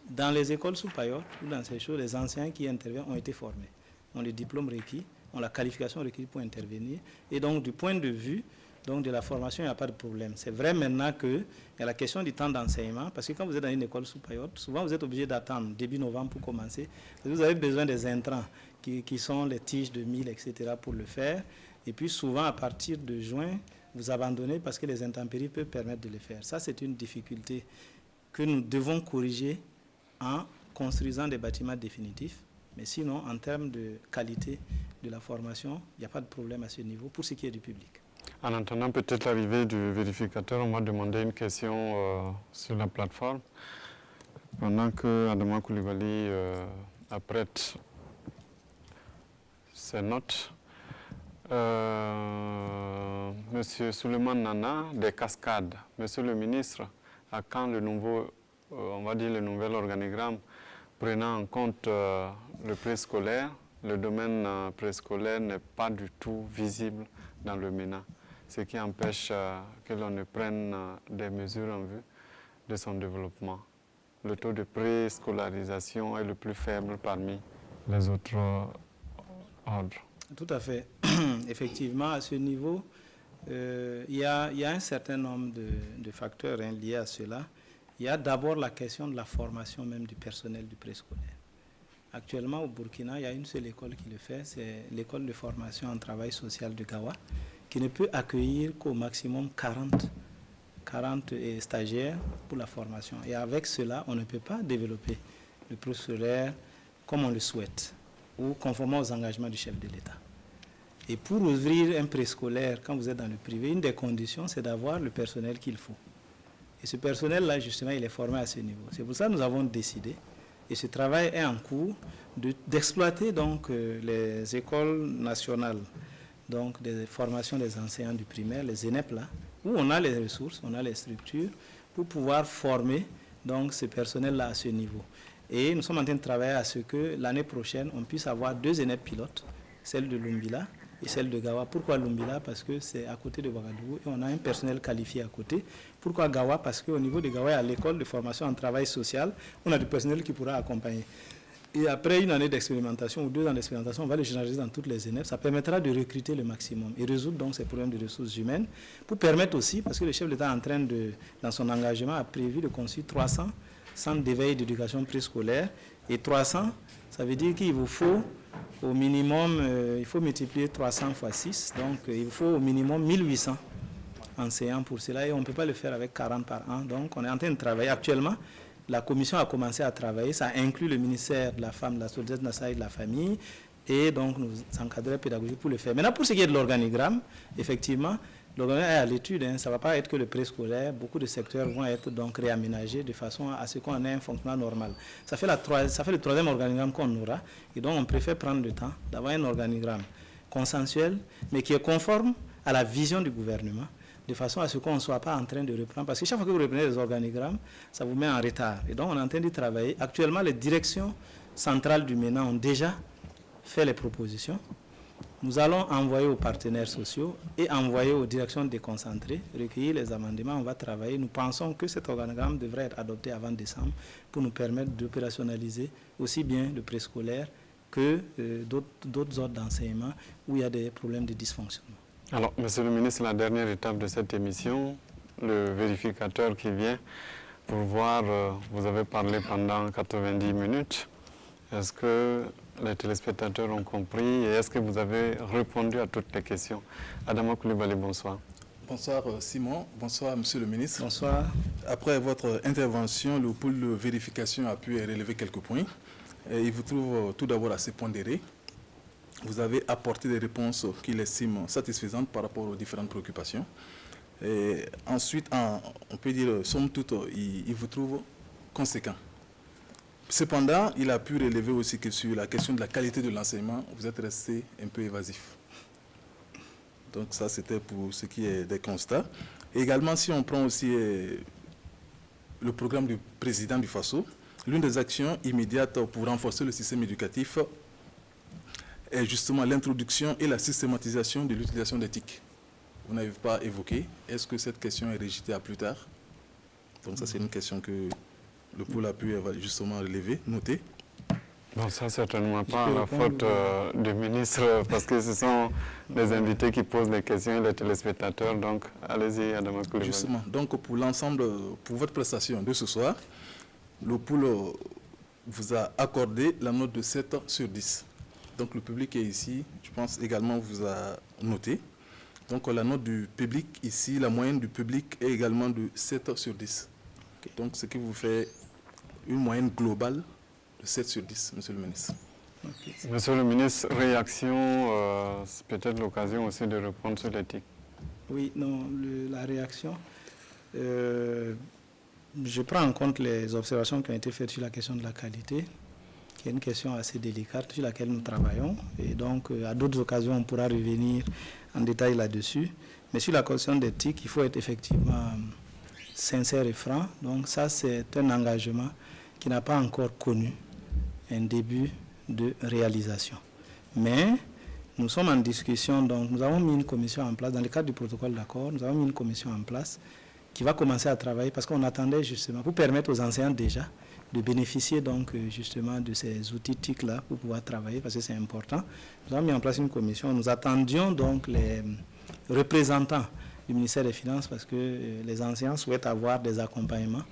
dans les écoles sous Payotte ou dans ces choses, les enseignants qui interviennent ont été formés, ont les diplômes requis, ont la qualification requise pour intervenir. Et donc, du point de vue donc, de la formation, il n'y a pas de problème. C'est vrai maintenant qu'il y a la question du temps d'enseignement, parce que quand vous êtes dans une école sous Payotte, souvent vous êtes obligé d'attendre début novembre pour commencer. Vous avez besoin des intrants qui sont les tiges de mil, etc. pour le faire. Et puis souvent, à partir de juin, vous abandonnez parce que les intempéries peuvent permettre de le faire. Ça, c'est une difficulté que nous devons corriger en construisant des bâtiments définitifs. Mais sinon, en termes de qualité de la formation, il n'y a pas de problème à ce niveau pour ce qui est du public.
En attendant peut-être l'arrivée du vérificateur, on va demander une question sur la plateforme. Pendant que Adama Koulibaly apprête ses notes, Monsieur Souleymane Nana, des Cascades. Monsieur le ministre, à quand le nouveau, on va dire le nouvel organigramme prenant en compte le préscolaire? Le domaine préscolaire n'est pas du tout visible dans le MENA, ce qui empêche que l'on ne prenne des mesures en vue de son développement. Le taux de préscolarisation est le plus faible parmi les autres ordres.
Tout à fait. Effectivement, à ce niveau, il y a un certain nombre de facteurs liés à cela. Il y a d'abord la question de la formation même du personnel du préscolaire. Actuellement, au Burkina, il y a une seule école qui le fait, c'est l'école de formation en travail social de Gawa, qui ne peut accueillir qu'au maximum 40 stagiaires pour la formation. Et avec cela, on ne peut pas développer le préscolaire comme on le souhaite, ou conformément aux engagements du chef de l'État. Et pour ouvrir un préscolaire, quand vous êtes dans le privé, une des conditions, c'est d'avoir le personnel qu'il faut. Et ce personnel-là, justement, il est formé à ce niveau. C'est pour ça que nous avons décidé, et ce travail est en cours, d'exploiter donc les écoles nationales, donc des formations des enseignants du primaire, les ENEP là, où on a les ressources, on a les structures, pour pouvoir former donc ce personnel-là à ce niveau. Et nous sommes en train de travailler à ce que l'année prochaine, on puisse avoir 2 ENEP pilotes, celle de Lumbila et celle de Gawa. Pourquoi Lumbila? Parce que c'est à côté de Ouagadougou et on a un personnel qualifié à côté. Pourquoi Gawa? Parce qu'au niveau de Gawa, à l'école de formation en travail social, on a du personnel qui pourra accompagner. Et après une année d'expérimentation ou 2 ans d'expérimentation, on va le généraliser dans toutes les ENEP. Ça permettra de recruter le maximum et résoudre donc ces problèmes de ressources humaines pour permettre aussi, parce que le chef de l'État est en train de, dans son engagement, a prévu de construire 300 centres d'éveil d'éducation préscolaire. Et 300, ça veut dire qu'il vous faut au minimum, il faut multiplier 300 fois 6, donc il vous faut au minimum 1800 enseignants pour cela et on ne peut pas le faire avec 40 par an. Donc on est en train de travailler actuellement. La commission a commencé à travailler, ça inclut le ministère de la Femme, de la Solidarité nationale et de la Famille, et donc nous encadrons pédagogiques pour le faire. Maintenant, pour ce qui est de l'organigramme, effectivement, l'organigramme est à l'étude, ça ne va pas être que le préscolaire, beaucoup de secteurs vont être donc réaménagés de façon à ce qu'on ait un fonctionnement normal. Ça fait le 3e organigramme qu'on aura, et donc on préfère prendre le temps d'avoir un organigramme consensuel, mais qui est conforme à la vision du gouvernement, de façon à ce qu'on ne soit pas en train de reprendre. Parce que chaque fois que vous reprenez les organigrammes, ça vous met en retard. Et donc, on est en train de travailler. Actuellement, les directions centrales du MENA ont déjà fait les propositions. Nous allons envoyer aux partenaires sociaux et envoyer aux directions déconcentrées, recueillir les amendements. On va travailler. Nous pensons que cet organigramme devrait être adopté avant décembre pour nous permettre d'opérationnaliser aussi bien le préscolaire que d'autres ordres d'enseignement où il y a des problèmes de dysfonctionnement.
Alors, Monsieur le ministre, la dernière étape de cette émission, le vérificateur qui vient pour voir, vous avez parlé pendant 90 minutes, Est-ce que les téléspectateurs ont compris et est-ce que vous avez répondu à toutes les questions? Adama Coulibaly, bonsoir.
Bonsoir Simon, bonsoir Monsieur le ministre.
Bonsoir.
Après votre intervention, le pôle de vérification a pu relever quelques points. Et il vous trouve tout d'abord assez pondéré. Vous avez apporté des réponses qu'il estime satisfaisantes par rapport aux différentes préoccupations. Et ensuite, on peut dire, somme toute, il vous trouve conséquent. Cependant, il a pu relever aussi que sur la question de la qualité de l'enseignement, vous êtes resté un peu évasif. Donc ça, c'était pour ce qui est des constats. Et également, si on prend aussi le programme du président du FASO, l'une des actions immédiates pour renforcer le système éducatif est justement l'introduction et la systématisation de l'utilisation des TIC. Vous n'avez pas évoqué. Est-ce que cette question est rejetée à plus tard? Donc ça, c'est une question que le pôle a pu justement relever, noter.
Bon, ça, certainement pas la faute du ministre, parce que ce sont les invités qui posent les questions et les téléspectateurs. Donc, allez-y, Adama Coulibaly.
Justement, donc pour l'ensemble, pour votre prestation de ce soir, le pôle vous a accordé la note de 7 sur 10. Donc le public est ici, je pense également vous a noté. Donc la note du public ici, la moyenne du public est également de 7 sur 10. Okay. Donc ce qui vous fait une moyenne globale de 7 sur 10, Monsieur le ministre.
Okay. Monsieur le ministre, réaction, c'est peut-être l'occasion aussi de répondre sur l'éthique.
Oui, non, la réaction, je prends en compte les observations qui ont été faites sur la question de la qualité, qui est une question assez délicate sur laquelle nous travaillons. Et donc, à d'autres occasions, on pourra revenir en détail là-dessus. Mais sur la question d'éthique, il faut être effectivement sincère et franc. Donc ça, c'est un engagement qui n'a pas encore connu un début de réalisation. Mais nous sommes en discussion, donc nous avons mis une commission en place, dans le cadre du protocole d'accord, nous avons mis une commission en place qui va commencer à travailler parce qu'on attendait justement, pour permettre aux enseignants déjà de bénéficier donc justement de ces outils TIC-là pour pouvoir travailler, parce que c'est important. Nous avons mis en place une commission, nous attendions donc les représentants du ministère des Finances parce que les enseignants souhaitent avoir des accompagnements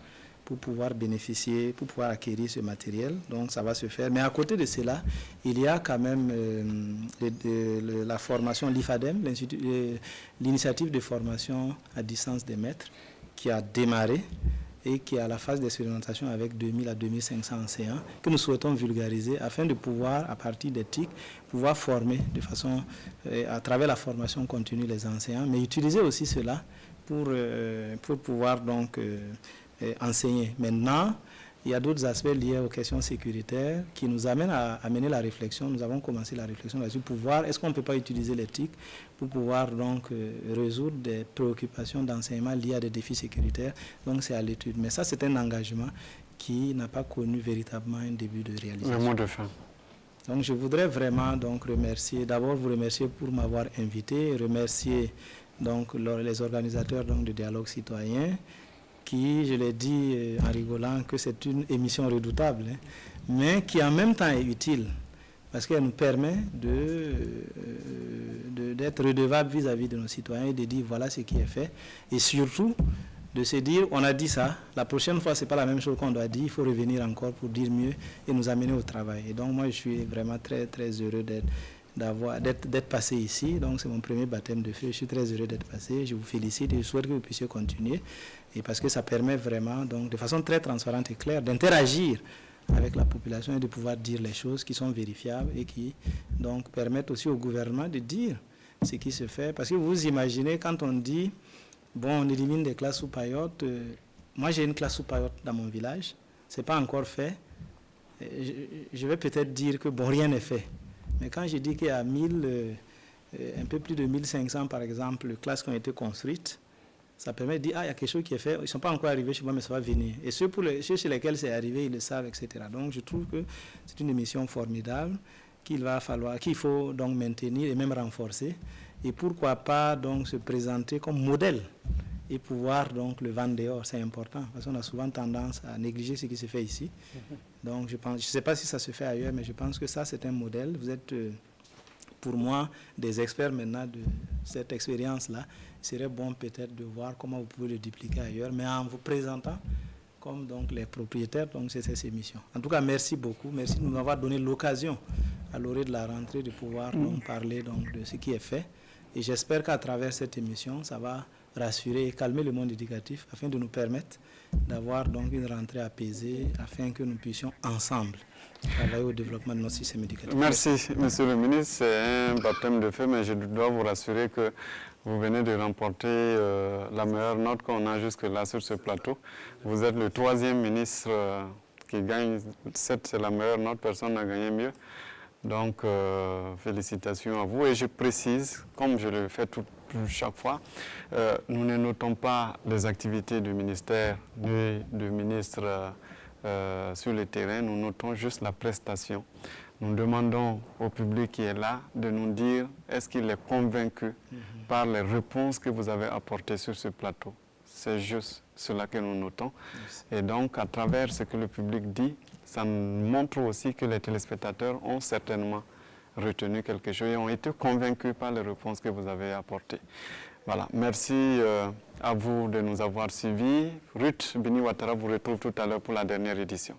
pour pouvoir bénéficier, pour pouvoir acquérir ce matériel. Donc ça va se faire. Mais à côté de cela, il y a quand même la formation, l'IFADEM, l'initiative de formation à distance des maîtres, qui a démarré et qui est à la phase d'expérimentation avec 2000 à 2500 enseignants, que nous souhaitons vulgariser afin de pouvoir, à partir des TIC, pouvoir former de façon, à travers la formation continue les enseignants, mais utiliser aussi cela pour pouvoir donc enseigner. Maintenant, il y a d'autres aspects liés aux questions sécuritaires qui nous amènent à mener la réflexion. Nous avons commencé la réflexion là-dessus pour voir est-ce qu'on ne peut pas utiliser les TIC pour pouvoir donc résoudre des préoccupations d'enseignement liées à des défis sécuritaires. Donc c'est à l'étude. Mais ça, c'est un engagement qui n'a pas connu véritablement un début de réalisation.
Le mot de fin.
Donc je voudrais vraiment donc remercier, d'abord vous remercier pour m'avoir invité, remercier donc les organisateurs donc, de dialogue citoyen, qui, je l'ai dit en rigolant, que c'est une émission redoutable, hein, mais qui en même temps est utile, parce qu'elle nous permet d'être redevable vis-à-vis de nos citoyens et de dire voilà ce qui est fait, et surtout de se dire on a dit ça, la prochaine fois ce n'est pas la même chose qu'on doit dire, il faut revenir encore pour dire mieux et nous amener au travail. Et donc moi je suis vraiment très très heureux d'être passé ici, donc c'est mon premier baptême de feu, je suis très heureux d'être passé, je vous félicite et je souhaite que vous puissiez continuer, et parce que ça permet vraiment donc de façon très transparente et claire d'interagir avec la population et de pouvoir dire les choses qui sont vérifiables et qui donc permettent aussi au gouvernement de dire ce qui se fait, parce que vous imaginez quand on dit bon on élimine des classes sous paillotes, moi j'ai une classe sous paillote dans mon village, c'est pas encore fait, je vais peut-être dire que bon rien n'est fait. Mais quand je dis qu'il y a un peu plus de 1500 par exemple classes qui ont été construites, ça permet de dire ah il y a quelque chose qui est fait, ils ne sont pas encore arrivés chez moi mais ça va venir. Et ceux chez lesquels c'est arrivé, ils le savent, etc. Donc je trouve que c'est une émission formidable qu'il faut donc maintenir et même renforcer. Et pourquoi pas donc se présenter comme modèle et pouvoir donc le vendre dehors, c'est important, parce qu'on a souvent tendance à négliger ce qui se fait ici. Donc je ne sais pas si ça se fait ailleurs, mais je pense que ça c'est un modèle. Vous êtes pour moi des experts maintenant de cette expérience-là. Il serait bon peut-être de voir comment vous pouvez le dupliquer ailleurs, mais en vous présentant comme donc les propriétaires donc c'est ces émissions. En tout cas, merci beaucoup. Merci de nous avoir donné l'occasion à l'orée de la rentrée de pouvoir donc parler donc de ce qui est fait. Et j'espère qu'à travers cette émission, ça va rassurer et calmer le monde éducatif afin de nous permettre d'avoir donc une rentrée apaisée afin que nous puissions ensemble travailler au développement de notre système éducatif.
Merci, Monsieur le ministre. C'est un baptême de feu, mais je dois vous rassurer que vous venez de remporter la meilleure note qu'on a jusque-là sur ce plateau. Vous êtes le 3e ministre qui gagne. C'est la meilleure note, personne n'a gagné mieux. Donc, félicitations à vous. Et je précise, comme je le fais chaque fois, nous ne notons pas les activités du ministère, du ministre sur le terrain, nous notons juste la prestation. Nous demandons au public qui est là de nous dire est-ce qu'il est convaincu par les réponses que vous avez apportées sur ce plateau. C'est juste cela que nous notons. Merci. Et donc, à travers ce que le public dit, ça montre aussi que les téléspectateurs ont certainement retenu quelque chose et ont été convaincus par les réponses que vous avez apportées. Voilà, merci à vous de nous avoir suivis. Ruth Bini Ouattara vous retrouve tout à l'heure pour la dernière édition.